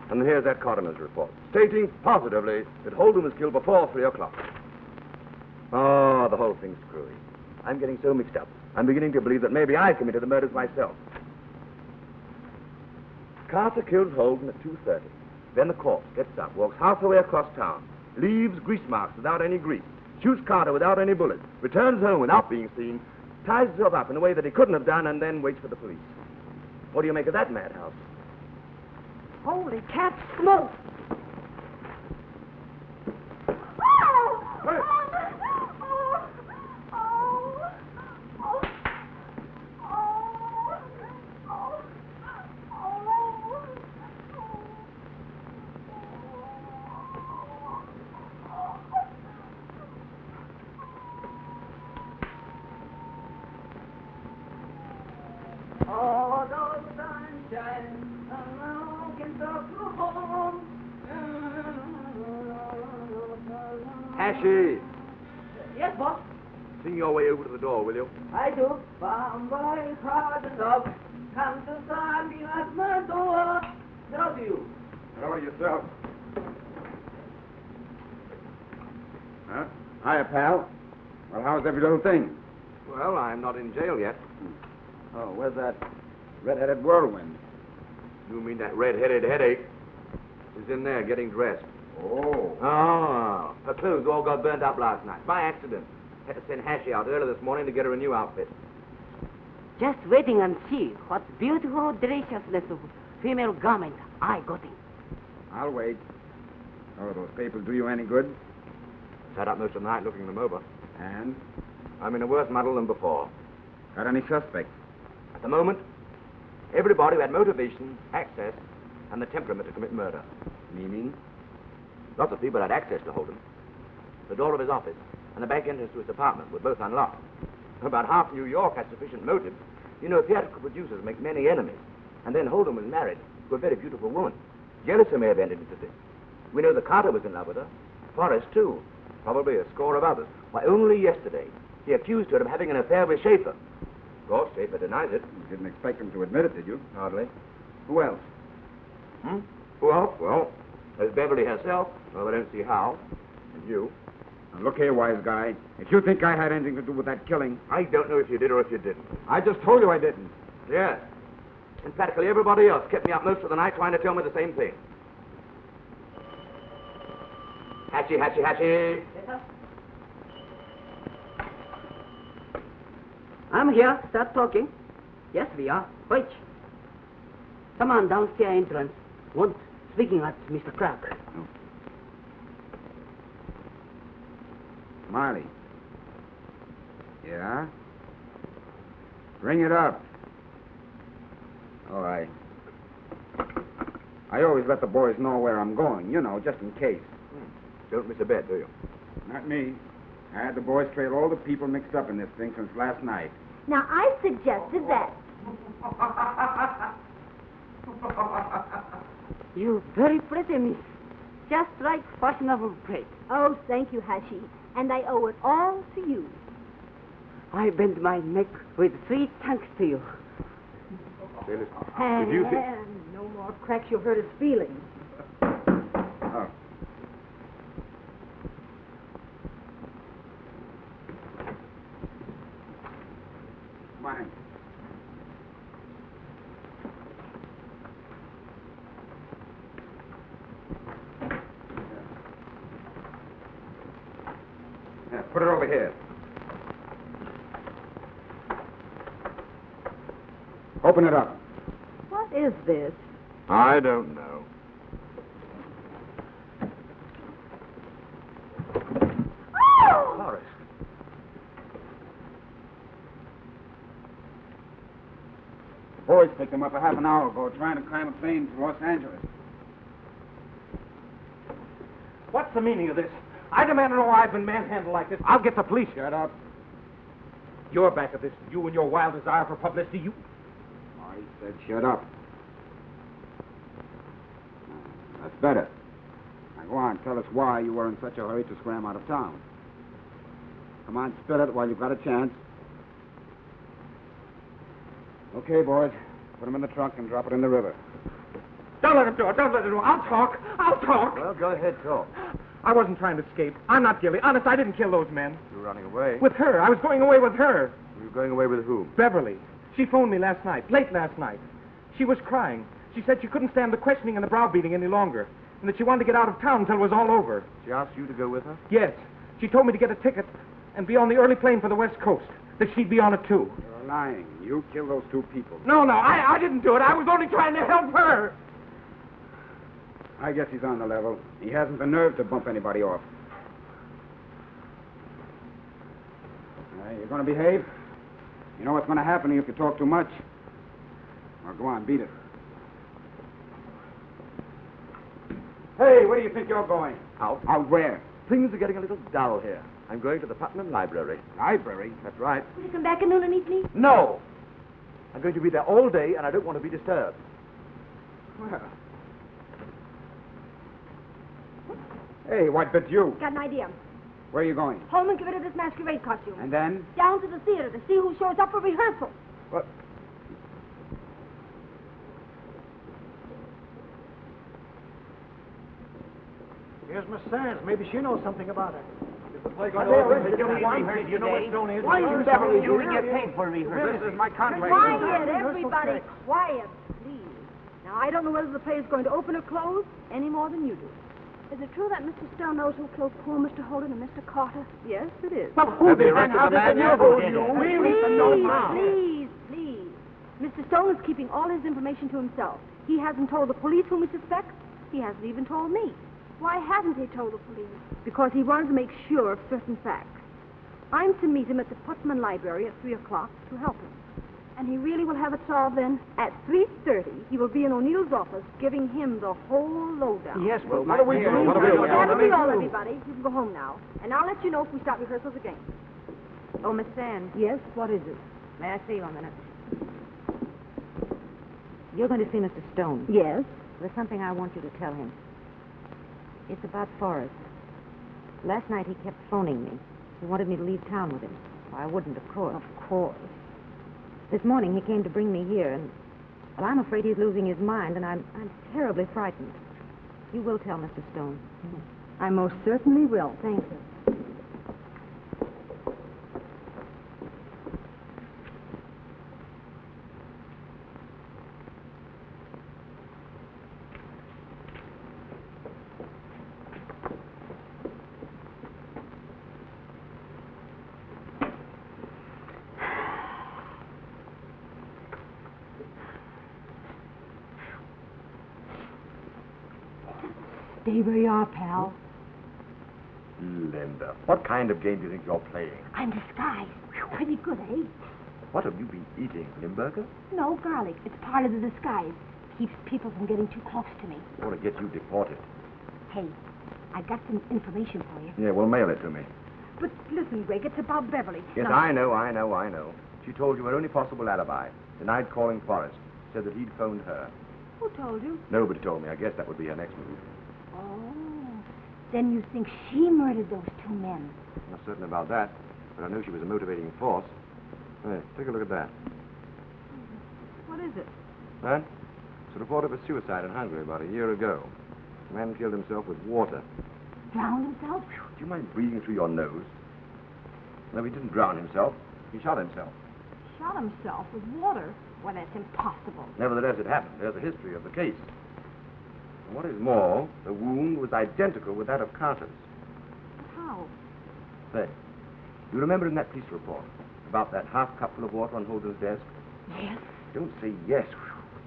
And here's that coroner's report, stating positively that Holden was killed before 3 o'clock. Oh, the whole thing's screwy. I'm getting so mixed up. I'm beginning to believe that maybe I committed the murders myself. Carter kills Holden at 2:30. Then the corpse gets up, walks halfway across town, leaves grease marks without any grease, shoots Carter without any bullets, returns home without being seen, ties himself up in a way that he couldn't have done, and then waits for the police. What do you make of that madhouse? Holy cat smoke! Ashy! Yes, boss. Sing your way over to the door, will you? I do. Bombay crowd of come to Sammy at my door. Love you. Hello yourself. Huh? Hiya, pal. Well, how's every little thing? Well, I'm not in jail yet. Oh, where's that red-headed whirlwind? You mean that red-headed headache? She's in there getting dressed. Oh. Oh, her clothes all got burnt up last night, by accident. Had to send Hashy out early this morning to get her a new outfit. Just waiting and see what beautiful deliciousness of female garment I got in. I'll wait. Oh, those papers do you any good? Sat up most of the night looking them over. And? I'm in a worse muddle than before. Got any suspects? At the moment, everybody who had motivation, access, and the temperament to commit murder. Meaning? Lots of people had access to Holden. The door of his office and the back entrance to his apartment were both unlocked. About half New York had sufficient motive. You know, theatrical producers make many enemies. And then Holden was married to a very beautiful woman. Jealousy may have entered into this. We know that Carter was in love with her. Forrest, too. Probably a score of others. Why, only yesterday, he accused her of having an affair with Schaefer. Of course, Schaefer denies it. You didn't expect him to admit it, did you? Hardly. Who else? Who else? Well, there's Beverly herself. Well, I don't see how. And you. Now, look here, wise guy. If you think I had anything to do with that killing... I don't know if you did or if you didn't. I just told you I didn't. Yes. And practically everybody else kept me up most of the night trying to tell me the same thing. Hatchie, Hatchie, Hatchie. I'm here. Start talking. Yes, we are. Wait. Someone downstairs entrance. Want speaking at Mr. Clark. Oh. Marley. Yeah? Bring it up. All right. I always let the boys know where I'm going, you know, just in case. Don't miss a bet, do you? Not me. I had the boys trail all the people mixed up in this thing since last night. Now, I suggested that. You very pretty, miss. Just like fashionable plate. Oh, thank you, Hashi. And I owe it all to you. I bend my neck with sweet thanks to you. Say, listen. And Did you think... no more cracks, you'll hurt his feelings. Oh. Mine. Yeah, put it over here. Open it up. What is this? I don't know. Oh! Horace. The boys picked him up a half an hour ago trying to climb a plane to Los Angeles. What's the meaning of this? I demand to know why I've been manhandled like this. I'll get the police. Shut up. You're back at this. You and your wild desire for publicity. You... I said shut up. That's better. Now go on, tell us why you were in such a hurry to scram out of town. Come on, spill it while you've got a chance. Okay, boys. Put him in the trunk and drop it in the river. Don't let him do it. Don't let him do it. I'll talk. I'll talk. Well, go ahead, talk. I wasn't trying to escape. I'm not guilty. Honest, I didn't kill those men. You were running away. With her. I was going away with her. You were going away with whom? Beverly. She phoned me last night, late last night. She was crying. She said she couldn't stand the questioning and the browbeating any longer, and that she wanted to get out of town until it was all over. She asked you to go with her? Yes. She told me to get a ticket and be on the early plane for the West Coast, that she'd be on it too. You're lying. You killed those two people. No, I didn't do it. I was only trying to help her. I guess he's on the level. He hasn't the nerve to bump anybody off. You're going to behave? You know what's going to happen to you if you talk too much. Now, go on, beat it. Hey, where do you think you're going? Out. Out where? Things are getting a little dull here. I'm going to the Putnam Library. Library? That's right. Will you come back at noon and meet me? No! I'm going to be there all day, and I don't want to be disturbed. Well. Hey, what but you? Got an idea. Where are you going? Home and get rid of this masquerade costume. And then? Down to the theater to see who shows up for rehearsal. What? Here's Miss Sands. Maybe she knows something about it. Is the play going to open today? You know what Stone is? Why you Beverly you get paid for rehearsal? This is my contract. Quiet, everybody. Quiet, please. Now, I don't know whether the play is going to open or close any more than you do. Is it true that Mr. Stone knows who killed poor Mr. Holden and Mr. Carter? Yes, it is. Well, who did and how did you know? Please. Mr. Stone is keeping all his information to himself. He hasn't told the police whom he suspects. He hasn't even told me. Why hasn't he told the police? Because he wanted to make sure of certain facts. I'm to meet him at the Putnam Library at 3 o'clock to help him. And he really will have it solved then. At 3:30, he will be in O'Neill's office giving him the whole lowdown. Yes, Well, what do we do? What do we do? That'll be all, everybody. You can go home now. And I'll let you know if we start rehearsals again. Oh, Miss Sands. Yes, what is it? May I see you a minute? You're going to see Mr. Stone. Yes. There's something I want you to tell him. It's about Forrest. Last night he kept phoning me. He wanted me to leave town with him. Well, I wouldn't, of course. Of course. This morning he came to bring me here, and well, I'm afraid he's losing his mind, and I'm terribly frightened. You will tell Mr. Stone. I most certainly will. Thank you. Stay where you are, pal. Linda, what kind of game do you think you're playing? I'm disguised. Pretty good, eh? What have you been eating, Limburger? No, garlic. It's part of the disguise. Keeps people from getting too close to me. I want to get you deported. Hey, I got some information for you. Yeah, well, mail it to me. But listen, Greg, it's about Beverly. Yes, Now, I know. She told you her only possible alibi. Denied calling Forrest. Said that he'd phoned her. Who told you? Nobody told me. I guess that would be her next move. Oh. Then you think she murdered those two men? Not certain about that, but I knew she was a motivating force. Hey, take a look at that. What is it? That? It's a report of a suicide in Hungary about a year ago. The man killed himself with water. Drowned himself? Do you mind breathing through your nose? No, he didn't drown himself. He shot himself. Shot himself with water? Well, that's impossible. Nevertheless, it happened. There's a history of the case. And what is more, the wound was identical with that of Carter's. How? Say, you remember in that police report about that half cup full of water on Holden's desk? Yes. Don't say yes.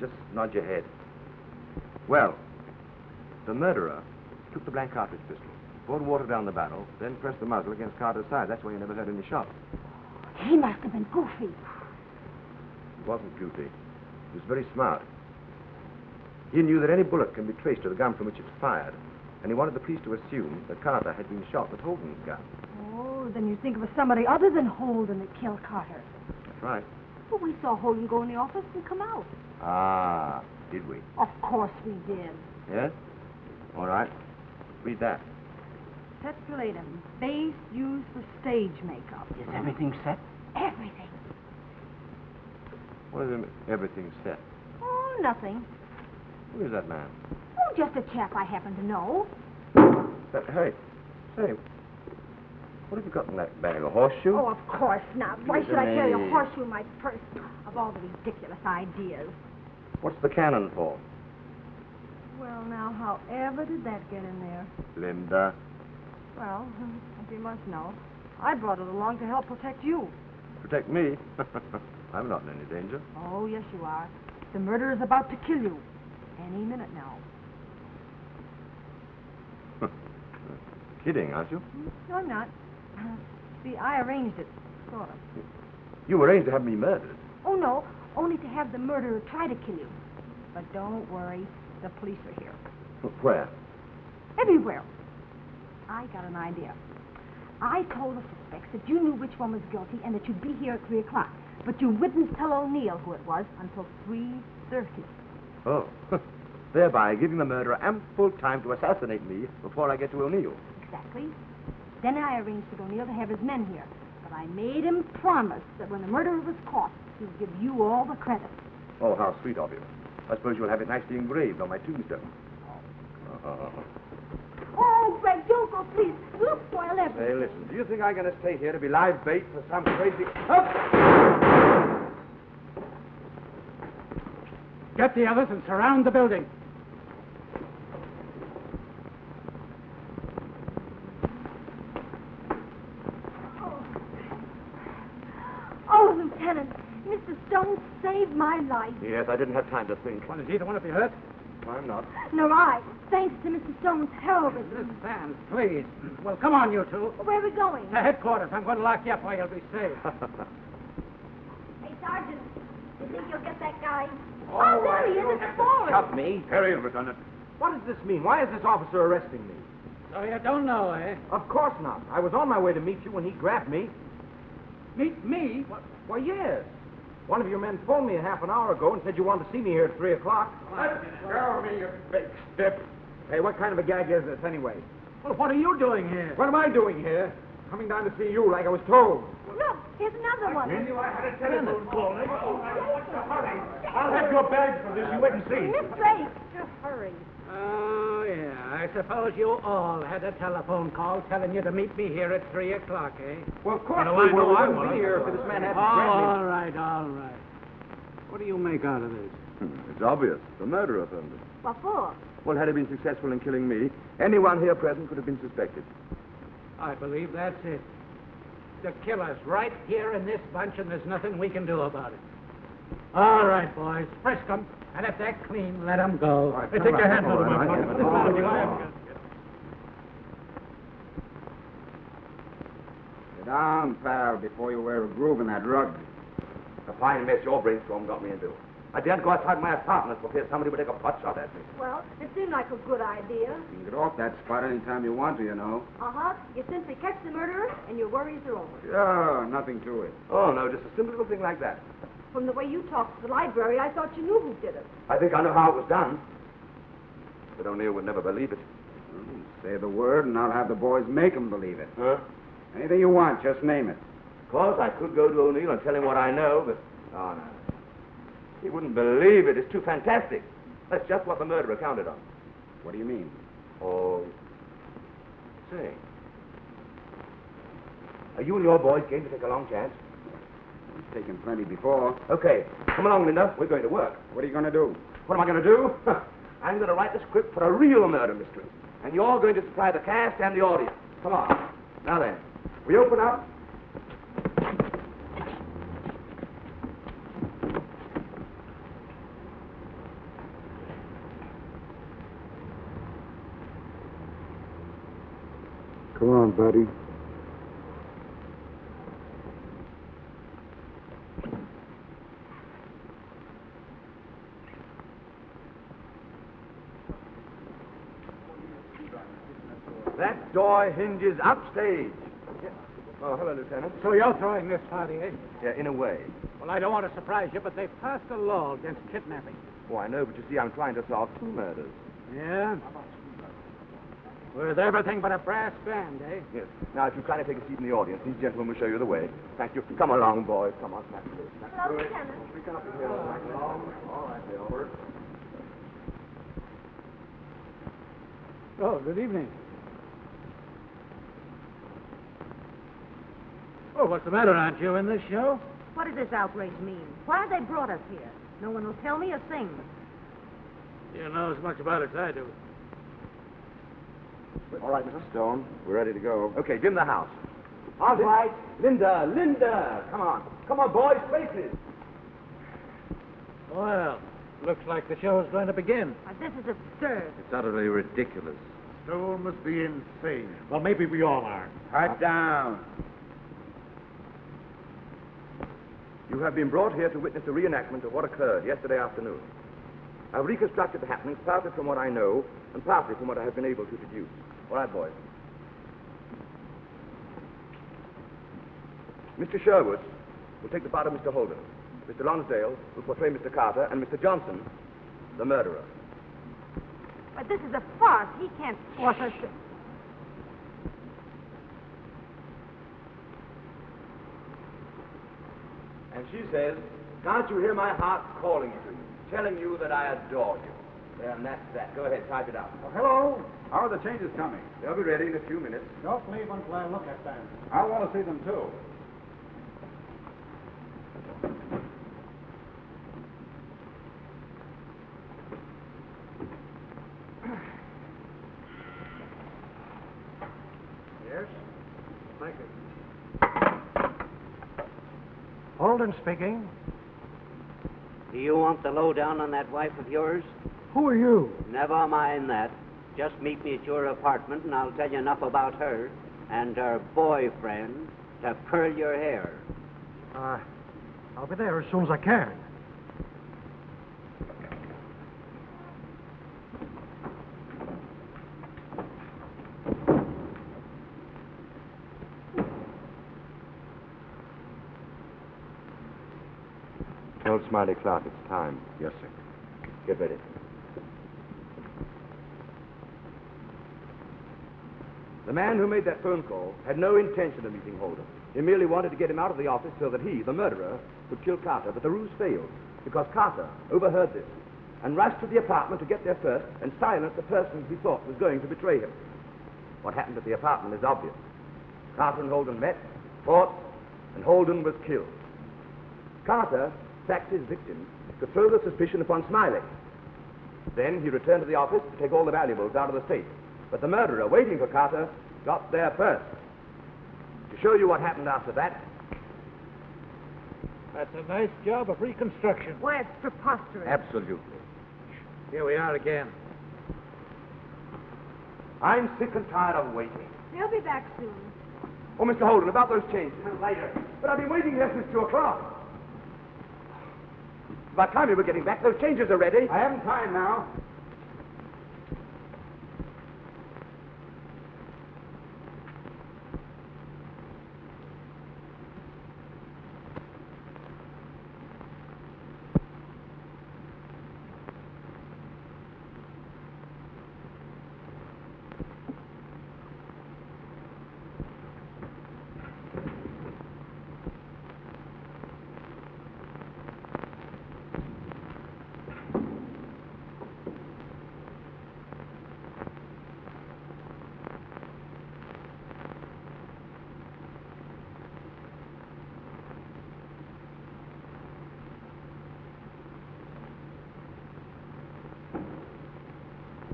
Just nod your head. Well, the murderer took the blank cartridge pistol, poured water down the barrel, then pressed the muzzle against Carter's side. That's why you never heard any shot. He must have been goofy. He wasn't goofy. He was very smart. He knew that any bullet can be traced to the gun from which it's fired, and he wanted the police to assume that Carter had been shot with Holden's gun. Oh, then you think it was somebody other than Holden that killed Carter. That's right. But we saw Holden go in the office and come out. Ah, did we? Of course we did. Yes? All right. Read that. Petrolatum, base used for stage makeup. Is everything set? Everything. What is everything set? Oh, nothing. Who is that man? Oh, just a chap I happen to know. Hey, say, what have you got in that bag? A horseshoe? Oh, of course not. Why Listen, should I carry a eh? horseshoe in my purse? Of all the ridiculous ideas. What's the cannon for? Well, now, however did that get in there? Linda. Well, as you must know, I brought it along to help protect you. Protect me? I'm not in any danger. Oh, yes, you are. The murderer's about to kill you. Any minute now. Kidding, aren't you? No, I'm not. See, I arranged it, sort of. You arranged to have me murdered. Oh, no, only to have the murderer try to kill you. But don't worry, the police are here. Where? Everywhere. I got an idea. I told the suspects that you knew which one was guilty and that you'd be here at 3 o'clock. But you wouldn't tell O'Neill who it was until 3:30. Oh. Thereby giving the murderer ample time to assassinate me before I get to O'Neill. Exactly. Then I arranged with O'Neill to have his men here. But I made him promise that when the murderer was caught, he'd give you all the credit. Oh, how sweet of you. I suppose you'll have it nicely engraved on my tombstone. Oh, Greg, don't go, please. You'll spoil everything. Hey, listen, do you think I'm going to stay here to be live bait for some crazy... Get the others and surround the building. Oh, Lieutenant, Mr. Stone saved my life. Yes, I didn't have time to think. Well, is either one of you hurt? I'm not. Nor I, thanks to Mr. Stone's heroism. Miss Sands, please. Well, come on, you two. Where are we going? To headquarters. I'm going to lock you up while you'll be safe. Hey, Sergeant, you think you'll get that guy? Oh, there he is. It's Forrest. Stop me. Carry him, Lieutenant. What does this mean? Why is this officer arresting me? So you don't know, eh? Of course not. I was on my way to meet you when he grabbed me. Meet me? What? Why, yes. One of your men phoned me a half an hour ago and said you wanted to see me here at 3 o'clock. Show me, you big stiff. Hey, what kind of a gag is this anyway? Well, what are you doing here? What am I doing here? Coming down to see you like I was told. Look, here's another one. I had a telephone call. What's the hurry? I'll have your bag for this. You wait and see. Miss Blake, just hurry. Oh, yeah. I suppose you all had a telephone call telling you to meet me here at 3 o'clock, eh? Well, of course Well, we I know I wouldn't was. be here if this man hadn't Oh, grabbed me. all right, all right. What do you make out of this? It's obvious. The murderer phoned it. What for? Well, had he been successful in killing me, anyone here present could have been suspected. I believe that's it. The killer's right here in this bunch, and there's nothing we can do about it. All right, boys, frisk them, and if they're clean, let them go. right, Hey, come take your on, hands come out of on, my I pocket. get it. This man of you, I haven't got- down, pal, before you wear a groove in that rug. A fine mess your brainstorm got me into. I daren't go outside my apartment for fear somebody would take a pot shot at me. Well, it seemed like a good idea. You can get off that spot anytime you want to, you know. Uh-huh. You simply catch the murderer, and your worries are over. Yeah, nothing to it. Oh, no, just a simple little thing like that. From the way you talked to the library, I thought you knew who did it. I think I know how it was done. But O'Neill would never believe it. Say the word, and I'll have the boys make 'em believe it. Huh? Anything you want, just name it. Of course, I could go to O'Neill and tell him what I know, but... Oh, no. He wouldn't believe it. It's too fantastic. That's just what the murderer counted on. What do you mean? Oh... Say... Are you and your boys game to take a long chance? I've taken plenty before. Okay. Come along, Linda. We're going to work. What are you going to do? What am I going to do? I'm going to write the script for a real murder mystery. And you're going to supply the cast and the audience. Come on. Now then, we open up. Come on, buddy. That door hinges upstage. Yeah. Oh, hello, Lieutenant. So you're throwing this party, eh? Yeah, in a way. Well, I don't want to surprise you, but they've passed a law against kidnapping. Oh, I know, but you see, I'm trying to solve 2 murders. Yeah? With everything but a brass band, eh? Yes. Now, if you kindly take a seat in the audience, these gentlemen will show you the way. Thank you. Come along, boys. Come on, snap through. Hello, Lieutenant. We come up here. All right, they over. Oh, good evening. Oh, what's the matter? Aren't you in this show? What does this outrage mean? Why have they brought us here? No one will tell me a thing. You know as much about it as I do. All right, Mrs. Stone. We're ready to go. Okay, dim the house. All right. Linda. Come on. Come on, boys. Faces. Well, looks like the show is going to begin. This is absurd. It's utterly ridiculous. Stone must be insane. Well, maybe we all are. Pipe down. You have been brought here to witness a reenactment of what occurred yesterday afternoon. I've reconstructed the happenings partly from what I know and partly from what I have been able to deduce. All right, boys. Mr. Sherwood will take the part of Mr. Holden. Mr. Lonsdale will portray Mr. Carter, and Mr. Johnson, the murderer. But this is a farce. He can't force us to... And she says, can't you hear my heart calling to you, telling you that I adore you? There, and that's that. Go ahead, type it up. Oh, hello. How are the changes coming? They'll be ready in a few minutes. Don't leave until I look at them. I want to see them, too. Yes? Thank you. Holden speaking. Do you want the lowdown on that wife of yours? Who are you? Never mind that. Just meet me at your apartment, and I'll tell you enough about her and her boyfriend to curl your hair. I'll be there as soon as I can. Tell Smiley Clark it's time. Yes, sir. Get ready. The man who made that phone call had no intention of meeting Holden. He merely wanted to get him out of the office so that he, the murderer, could kill Carter. But the ruse failed because Carter overheard this and rushed to the apartment to get there first and silence the person he thought was going to betray him. What happened at the apartment is obvious. Carter and Holden met, fought, and Holden was killed. Carter sacked his victim to throw the suspicion upon Smiley. Then he returned to the office to take all the valuables out of the safe. But the murderer, waiting for Carter, got there first. To show you what happened after that... That's a nice job of reconstruction. Why, it's preposterous. Absolutely. Here we are again. I'm sick and tired of waiting. They'll be back soon. Oh, Mr. Holden, about those changes. Later. But I've been waiting here since 2 o'clock. By the time you were getting back, those changes are ready. I haven't time now.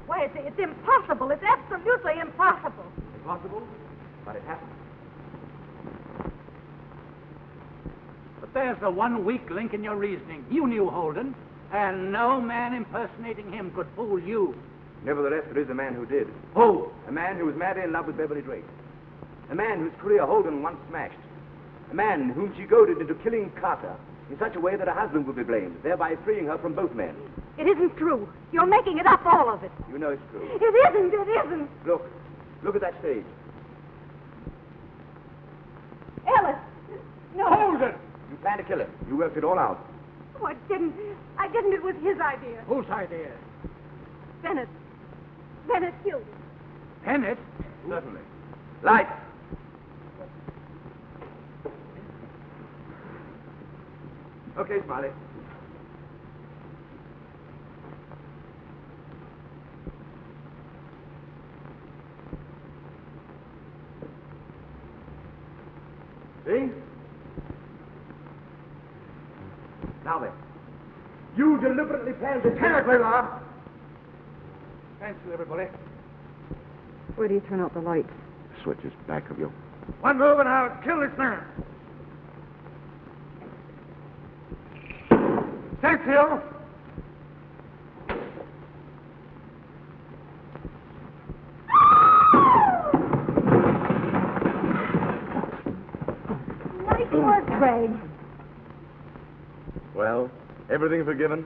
Why, it's impossible. It's absolutely impossible. Impossible, but it happened. But there's the one weak link in your reasoning. You knew Holden, and no man impersonating him could fool you. Nevertheless, there is a man who did. Who? A man who was madly in love with Beverly Drake. A man whose career Holden once smashed. A man whom she goaded into killing Carter in such a way that her husband would be blamed, thereby freeing her from both men. It isn't true. You're making it up, all of it. You know it's true. It isn't. It isn't. Look at that stage. Ellis. No. Holden! You planned to kill him. You worked it all out. Oh, I didn't. I didn't. It was his idea. Whose idea? Bennett. Bennett killed him. Bennett? Certainly. Light. Okay, Smiley. See? Now then, you deliberately planned to terribly, Rob. Thanks to everybody. Where do you turn out the lights? The switch is back of you. One move and I'll kill this man. Thanks, Hill. Nice work, Craig. Well, everything forgiven?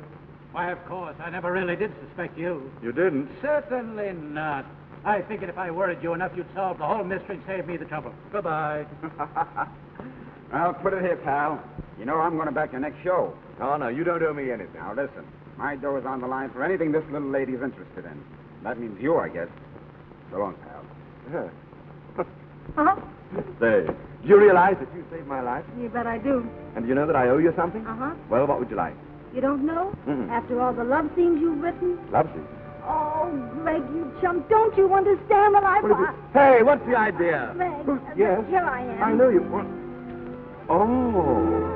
Why, of course. I never really did suspect you. You didn't? Certainly not. I figured if I worried you enough, you'd solve the whole mystery and save me the trouble. Goodbye. Well, put it here, pal. You know I'm going to back your next show. Oh, no, you don't owe me anything. Now, listen. My dough is on the line for anything this little lady's interested in. That means you, I guess. So long, pal. Huh? Say, do you realize that you saved my life? You bet I do. And do you know that I owe you something? Uh-huh. Well, what would you like? You don't know? Mm-mm. After all the love scenes you've written? Love scenes. Oh, Greg, you chump, don't you understand that Hey, what's the idea? Greg, Yes. here I am. I know you want... Oh.